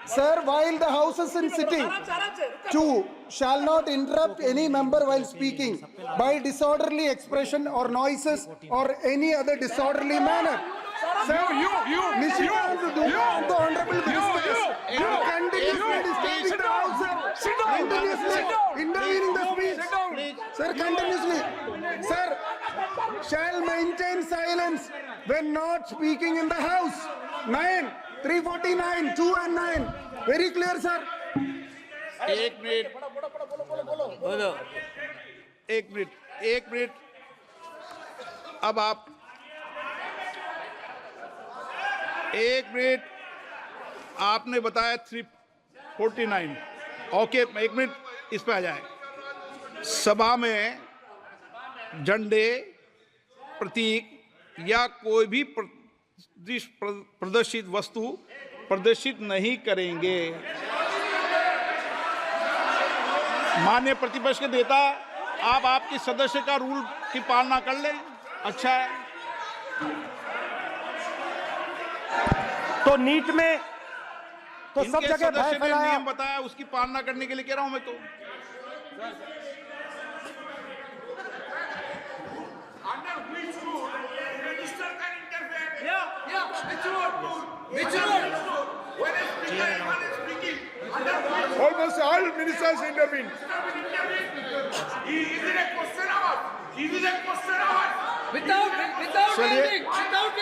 Sir, while the house is in sitting, 2 shall not interrupt any member while speaking by disorderly expression or noises or any other disorderly manner. Sir, the honorable ministers, you continuously disturbing the house, sir. Continuously intervening the speech. Sir, continuously. Sir, shall maintain silence when not speaking in the house. 9, 349, 2 and 9. Very clear, sir. एक minute, एक minute, एक minute. अब आप एक minute, आपने बताया 349। Okay, एक minute इस पे आ जाए। सभा में झंडे, प्रतीक या कोई भी प्रदर्शित वस्तु प्रदर्शित नहीं करेंगे। माननीय प्रतिपक्ष के नेता, आप आपकी सदस्य का रूल की पालना कर लें, अच्छा है। तो नीट में तो सब इनके जगह भय सदस्य ने फैलाया। नियम बताया, उसकी पालना करने के लिए कह रहा हूं मैं तो। Almost all ministers intervened. Is it a question hour? Is it a question hour? Without ending,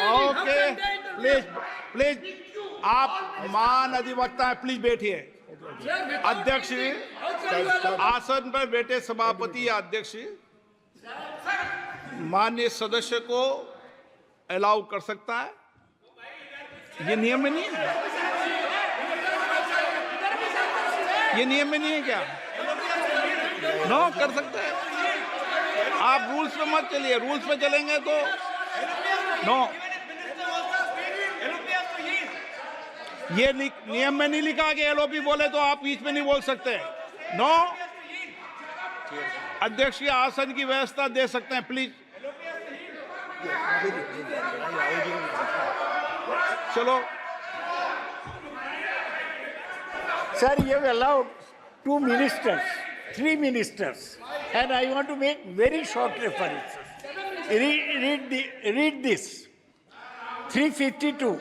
okay, please please, आप मान अधिवक्ता हैं, प्लीज बैठिए। अध्यक्ष, आसन पर बैठे सभापति या अध्यक्ष माननीय सदस्य को अलाउ कर सकता है, ये नियम में नहीं है। ये नियम में नहीं है क्या? नो, कर सकते हैं। आप रूल्स पे मत चलिए, रूल्स पे चलेंगे तो नो। ये नियम में नहीं लिखा कि एलओपी बोले तो आप बीच में नहीं बोल सकते। नो, अध्यक्ष के आसन की व्यवस्था दे सकते हैं, प्लीज। चलो Sir, you have allowed 2 ministers, 3 ministers, and I want to make very short references. Read this. 352.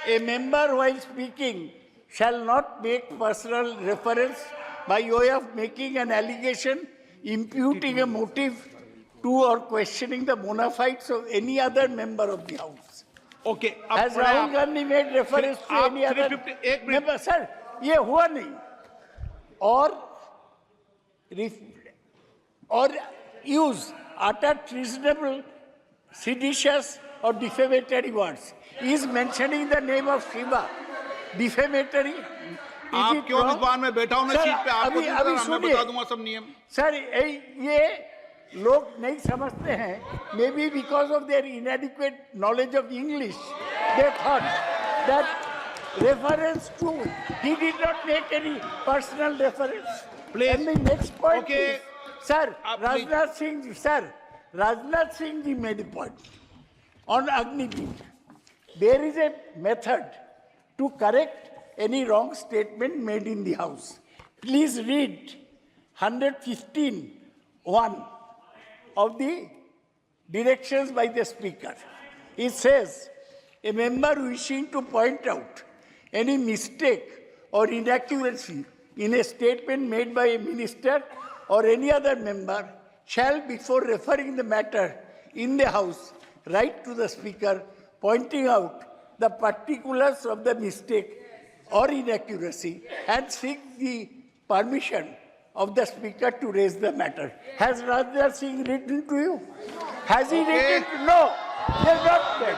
A member while speaking shall not make personal reference by way of making an allegation, imputing a motive to or questioning the bona fides of any other member of the House. Okay, Has Rahul Gandhi made reference to आप any other 350 एक minute. member? Sir, ये हुआ नहीं। or use utter treasonable, seditious or defamatory words. He is mentioning the name of Shiva. Defamatory. आप क्यों विद्वान में बैठा हूं ना सीट पे? आपको नहीं पता, मैं बता दूंगा सब नियम। सर, ये लोग नहीं समझते हैं, may be because of their inadequate knowledge of English, they thought that reference to, he did not make any personal reference. Please. And the next point Okay. is, sir, please. Rajnath Singh ji made a point on Agniveer. There is a method to correct any wrong statement made in the House. Please read 115(1) of the directions by the Speaker. It says, a member wishing to point out any mistake or inaccuracy in a statement made by a minister or any other member shall, before referring the matter in the House, write to the Speaker pointing out the particulars of the mistake or inaccuracy and seek the permission of the Speaker to raise the matter. Has Rajnath Singh written to you? Has he written? No, he has not done.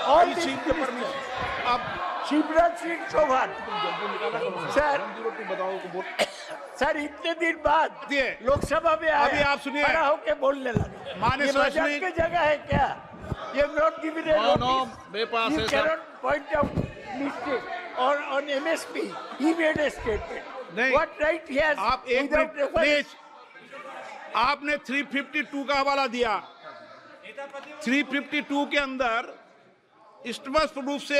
All these ministers. Shivraj Singh Chouhan sir इतने दिन बाद लोकसभा में आए, अभी आप सुनिए, खड़ा होके बोलने लगे। माननीय ये मजाक की जगह है क्या? ये नॉट गिवन ए नोटिस, मेरे पास यू है can sir. Not point out mistake और on MSP he made a statement. नहीं, व्हाट राइट ही हैज आप एक मिनट प्लीज। आपने 352 का हवाला दिया। 352 के अंदर स्पष्ट रूप से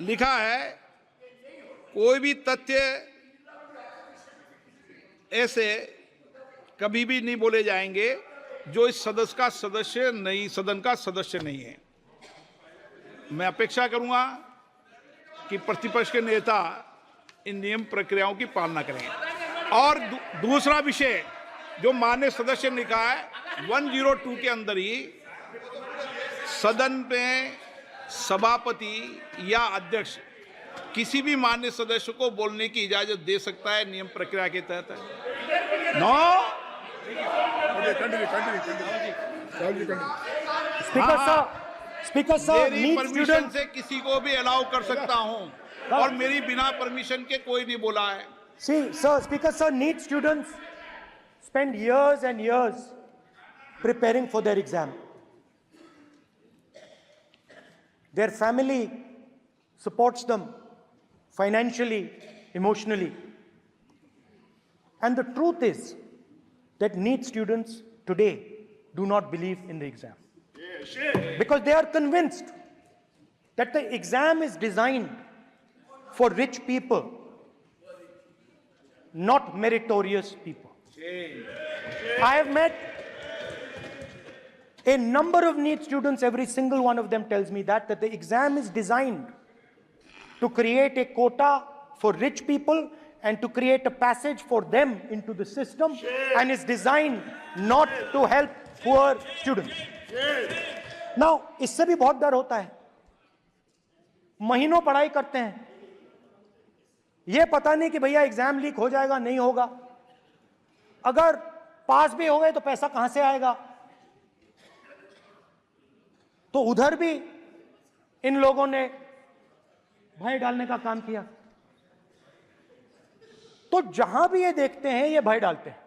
लिखा है, कोई भी तथ्य ऐसे कभी भी नहीं बोले जाएंगे जो इस सदस्य का सदस्य नहीं, सदन का सदस्य नहीं है। मैं अपेक्षा करूंगा कि प्रतिपक्ष के नेता इन नियम प्रक्रियाओं की पालना करें। और दूसरा विषय जो माननीय सदस्य ने कहा है, 102 के अंदर ही सदन में सभापति या अध्यक्ष किसी भी मान्य सदस्य को बोलने की इजाजत दे सकता है, नियम प्रक्रिया के तहत है। नो स्पीकर सर, मेरी परमिशन से किसी को भी अलाउ कर सकता हूं और मेरी बिना परमिशन के कोई नहीं बोला है। See, sir, Speaker sir, NEET students spend years and years preparing for their exam. Their family supports them financially, emotionally. And the truth is that NEET students today do not believe in the exam. Because they are convinced that the exam is designed for rich people, not meritorious people. I have met a number of NEET students, every single one of them tells me that the exam is designed to create a quota for rich people and to create a passage for them into the system, and is designed not to help poor students. Now, इससे भी बहुत डर होता है। महीनों पढ़ाई करते हैं, ये पता नहीं कि भैया एग्जाम लीक हो जाएगा, नहीं होगा। अगर पास भी हो गए तो पैसा कहां से आएगा? तो उधर भी इन लोगों ने भय डालने का काम किया। तो जहां भी ये देखते हैं ये भय डालते हैं।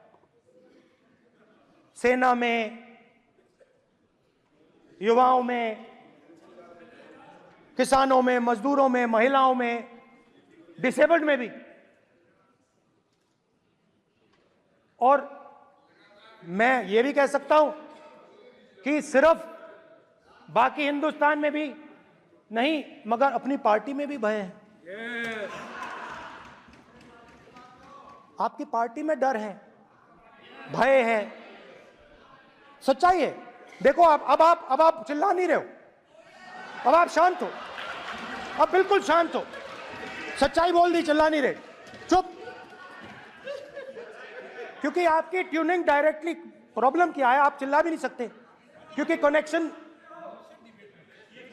सेना में, युवाओं में, किसानों में, मजदूरों में, महिलाओं में, डिसेबल्ड में भी। और मैं ये भी कह सकता हूं कि सिर्फ बाकी हिंदुस्तान में भी नहीं, मगर अपनी पार्टी में भी भय है। आपकी पार्टी में डर है, भय है, सच्चाई है। देखो अब आप चिल्ला नहीं रहे हो, अब आप शांत हो, अब बिल्कुल शांत हो। सच्चाई बोल दी, चिल्ला नहीं रहे, चुप। क्योंकि आपकी ट्यूनिंग डायरेक्टली प्रॉब्लम क्या है, आप चिल्ला भी नहीं सकते क्योंकि कनेक्शन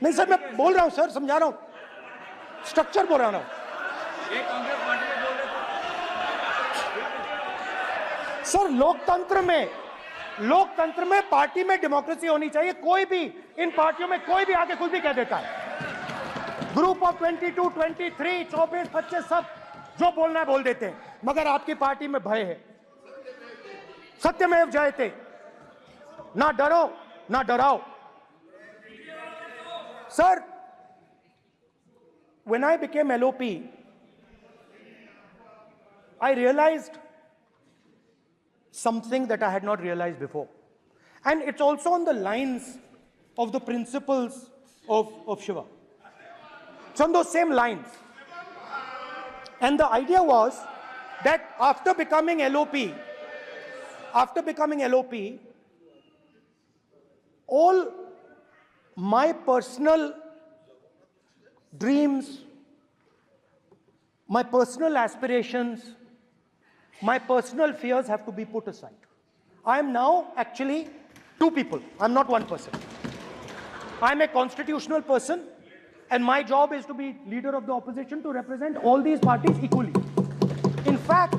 नहीं। सर मैं बोल रहा हूं, सर समझा रहा हूं, स्ट्रक्चर बोल रहा हूं। सर लोकतंत्र में पार्टी में डेमोक्रेसी होनी चाहिए। कोई भी इन पार्टियों में कोई भी आके कुछ भी कह देता है। ग्रुप ऑफ 22, 23, 24, 25 सब जो बोलना है बोल देते हैं, मगर आपकी पार्टी में भय है। सत्यमेव जयते, ना डरो ना डराओ। Sir, when I became LOP, I realized something that I had not realized before. And it's also on the lines of the principles of Shiva. It's on those same lines. And the idea was that after becoming LOP, all my personal dreams, my personal aspirations, my personal fears have to be put aside. I am now actually two people. I'm not one person. I'm a constitutional person, and my job is to be leader of the opposition, to represent all these parties equally. In fact,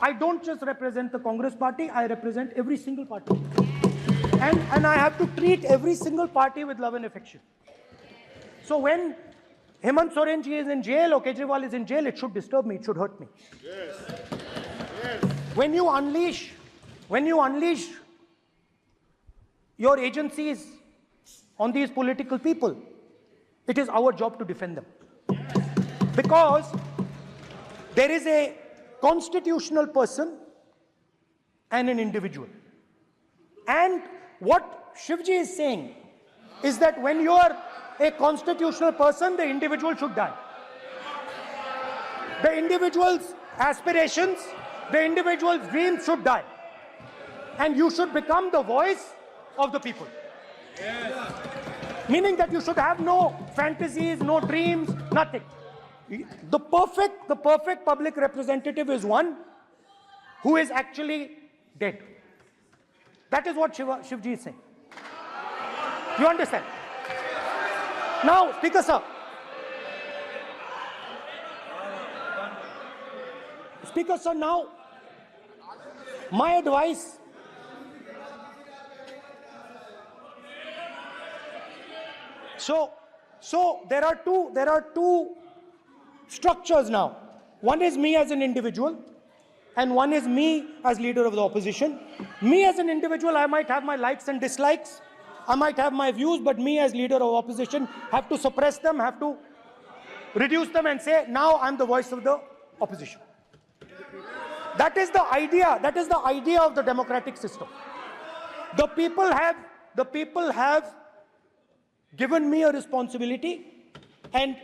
I don't just represent the Congress party, I represent every single party. And I have to treat every single party with love and affection. So when Hemant Soren ji is in jail or Kejriwal is in jail, it should disturb me, it should hurt me. Yes. Yes. When you unleash your agencies on these political people, it is our job to defend them. Because there is a constitutional person and an individual. And what Shivji is saying is that when you are a constitutional person, the individual should die. The individual's aspirations, the individual's dreams should die. And you should become the voice of the people. Yes. Meaning that you should have no fantasies, no dreams, nothing. The perfect public representative is one who is actually dead. That is what Shivji is saying. You understand? Now, Speaker sir. Speaker sir, now, my advice. So there are two structures now. One is me as an individual, and one is me as leader of the opposition. Me as an individual, I might have my likes and dislikes. I might have my views, but me as leader of opposition have to suppress them, have to reduce them and say, now I'm the voice of the opposition. That is the idea. That is the idea of the democratic system. The people have given me a responsibility, and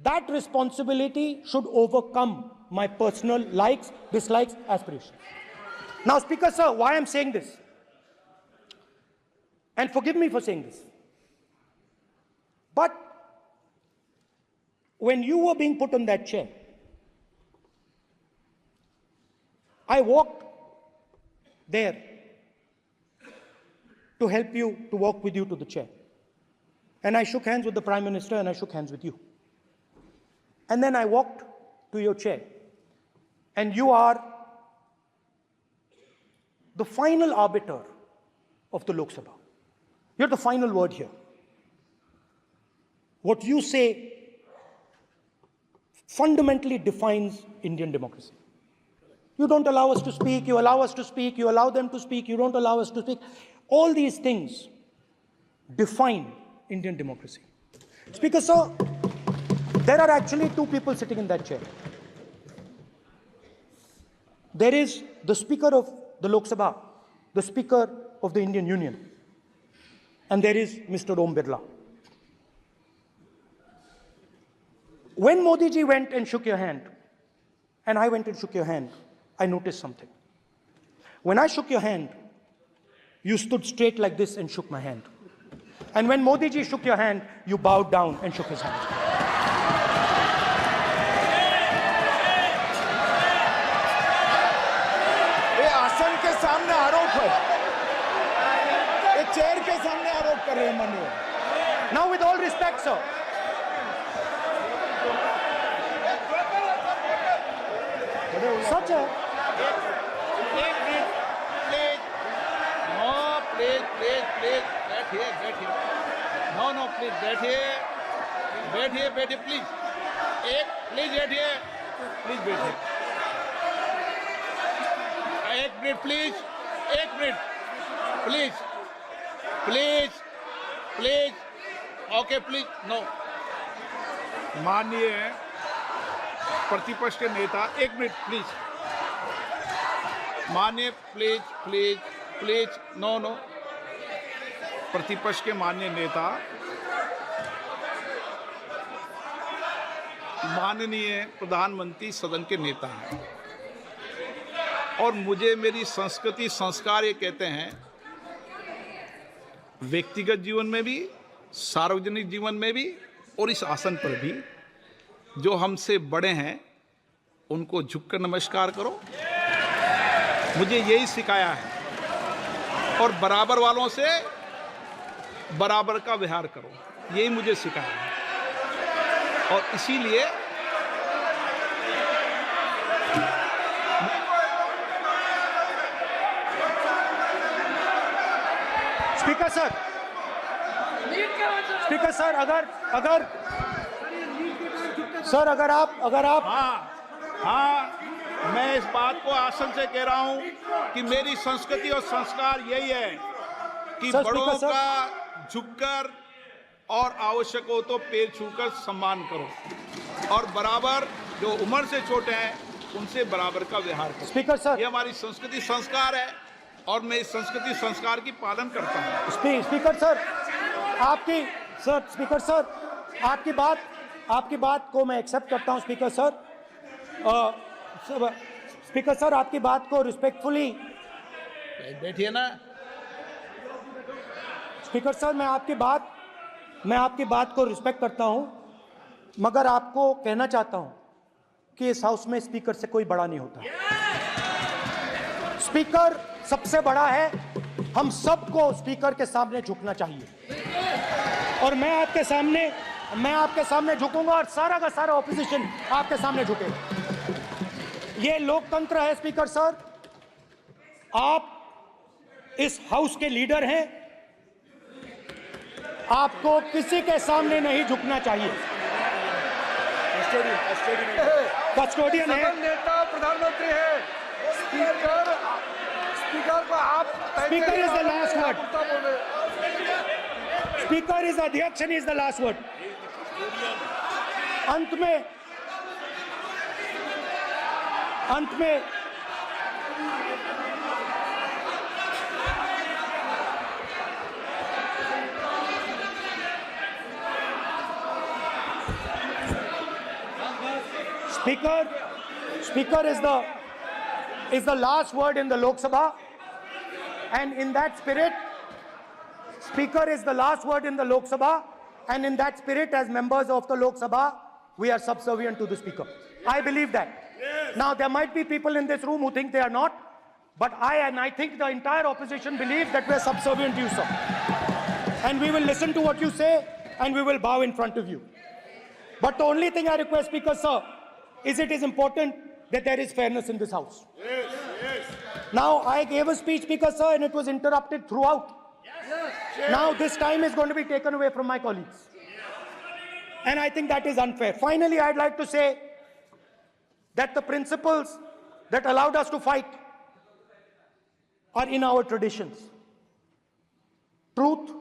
that responsibility should overcome my personal likes, dislikes, aspirations. Now, Speaker sir, why I'm saying this? And forgive me for saying this. But when you were being put on that chair, I walked there to help you, to walk with you to the chair. And I shook hands with the Prime Minister, and I shook hands with you. And then I walked to your chair. And you are the final arbiter of the Lok Sabha. You're the final word here. What you say fundamentally defines Indian democracy. You don't allow us to speak, you allow us to speak, you allow them to speak, you don't allow us to speak. All these things define Indian democracy. Speaker sir, there are actually two people sitting in that chair. There is the Speaker of the Lok Sabha, the Speaker of the Indian Union, and there is Mr. Om Birla. When Modi ji went and shook your hand, and I went and shook your hand, I noticed something. When I shook your hand, you stood straight like this and shook my hand. And when Modi ji shook your hand, you bowed down and shook his hand. ये आसन के सामने आरोप है, ये chair के सामने आरोप कर रहे हैं माननीय। Now, with all respect, sir. Such a... बैठिए। No, please, बैठिए, please. प्लीज बैठिए, एक minute, please, okay, please, no. माननीय प्रतिपक्ष के नेता, एक मिनट प्लीज, माननीय, प्लीज, नो। प्रतिपक्ष के माननीय नेता, माननीय प्रधानमंत्री सदन के नेता हैं, और मुझे मेरी संस्कृति संस्कार ये कहते हैं, व्यक्तिगत जीवन में भी, सार्वजनिक जीवन में भी, और इस आसन पर भी, जो हमसे बड़े हैं उनको झुककर नमस्कार करो। मुझे यही सिखाया है, और बराबर वालों से बराबर का व्यवहार करो, यही मुझे सिखाया है। और इसीलिए स्पीकर सर, अगर आप हाँ, मैं इस बात को आसन से कह रहा हूं कि मेरी संस्कृति और संस्कार यही है कि बड़ों का झुककर और आवश्यक हो तो पैर छूकर सम्मान करो, और बराबर जो उम्र से छोटे हैं उनसे बराबर का व्यवहार करो। स्पीकर सर, ये हमारी संस्कृति संस्कार है, और मैं इस संस्कृति संस्कार की पालन करता हूँ। स्पीकर सर, आपकी बात को मैं एक्सेप्ट करता हूँ। स्पीकर सर, आपकी बात को रिस्पेक्टफुली, बैठिए ना। स्पीकर सर, मैं आपकी बात को रिस्पेक्ट करता हूं, मगर आपको कहना चाहता हूं कि इस हाउस में स्पीकर से कोई बड़ा नहीं होता। स्पीकर सबसे बड़ा है, हम सबको स्पीकर के सामने झुकना चाहिए और मैं आपके सामने झुकूंगा और सारा का सारा ऑपोजिशन आपके सामने झुकेगा। ये लोकतंत्र है स्पीकर सर, आप इस हाउस के लीडर हैं, आपको किसी के सामने नहीं झुकना चाहिए। कस्टोडियन है, सदन नेता प्रधानमंत्री है, स्पीकर को आप speaker is the last word, speaker is अध्यक्ष and is the last word. अंत में Speaker is the last word in the Lok Sabha, and in that spirit, Speaker is the last word in the Lok Sabha, and in that spirit, as members of the Lok Sabha, we are subservient to the Speaker. I believe that. Now, there might be people in this room who think they are not, but I think the entire opposition believes that we are subservient to you, sir. And we will listen to what you say, and we will bow in front of you. But the only thing I request, Speaker, sir, is it is important that there is fairness in this house. Now, I gave a speech, Speaker, sir, and it was interrupted throughout. Now, this time is going to be taken away from my colleagues. And I think that is unfair. Finally, I'd like to say that the principles that allowed us to fight are in our traditions. Truth,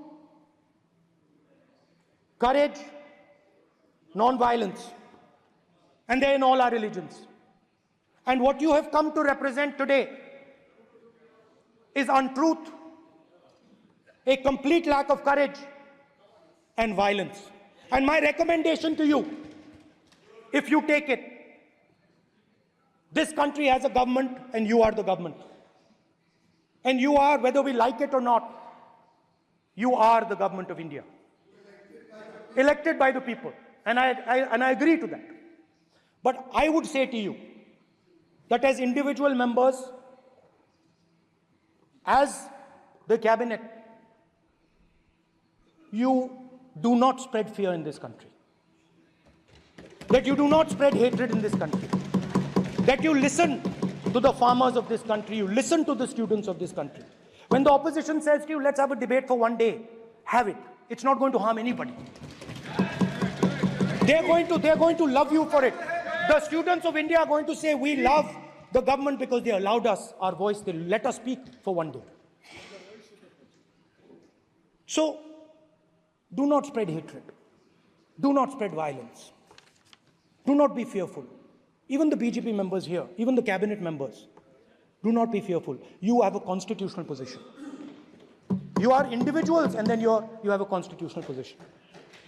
courage, non-violence. And they're in all our religions. And what you have come to represent today is untruth, a complete lack of courage, and violence. And my recommendation to you, if you take it, this country has a government and you are the government. And you are, whether we like it or not, you are the government of India. Elected by the people. And I agree to that. But I would say to you that as individual members, as the cabinet, you do not spread fear in this country. That you do not spread hatred in this country. That you listen to the farmers of this country, you listen to the students of this country. When the opposition says to you, let's have a debate for one day, have it. It's not going to harm anybody. They're going to love you for it. The students of India are going to say, we love the government because they allowed us our voice, they let us speak for one day. So, do not spread hatred. Do not spread violence. Do not be fearful. Even the BJP members here, even the cabinet members, do not be fearful. You have a constitutional position. You are individuals and then you have a constitutional position.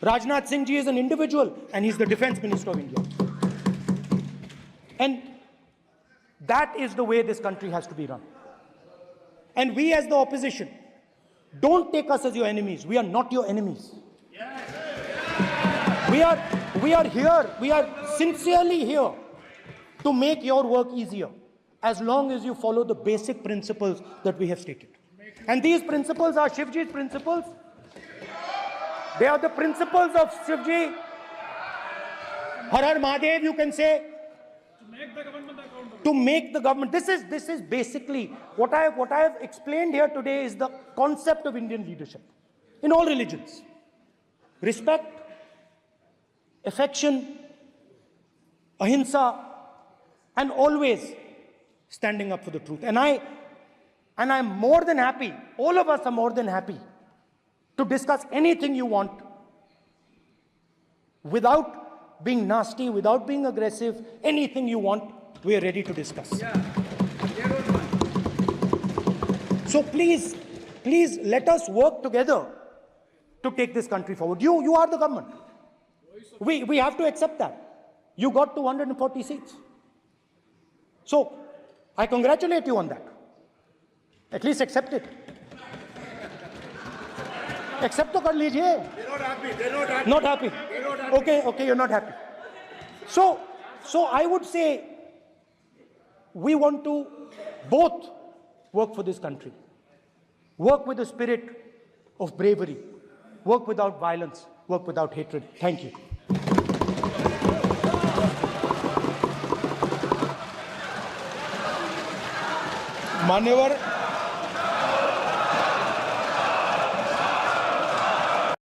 Rajnath Singh ji is an individual and he's the Defense Minister of India. And that is the way this country has to be run. And we as the opposition, don't take us as your enemies. We are not your enemies. We are here, we are sincerely here to make your work easier, as long as you follow the basic principles that we have stated. And these principles are Shivji's principles. They are the principles of Shivji. Har Har Mahadev, you can say. To make the government. This is basically what I have explained here today is the concept of Indian leadership in all religions. Respect, affection, ahimsa, and always standing up for the truth. And I'm more than happy, all of us are more than happy to discuss anything you want without being nasty, without being aggressive, anything you want, we are ready to discuss. So please let us work together to take this country forward. You are the government. We have to accept that. You got 240 seats. So I congratulate you on that. At least accept it. Accept to kar lijiye. They're not happy. Okay, you're not happy. So I would say we want to both work for this country. Work with the spirit of bravery. Work without violence. Work without hatred. Thank you. मान्यवर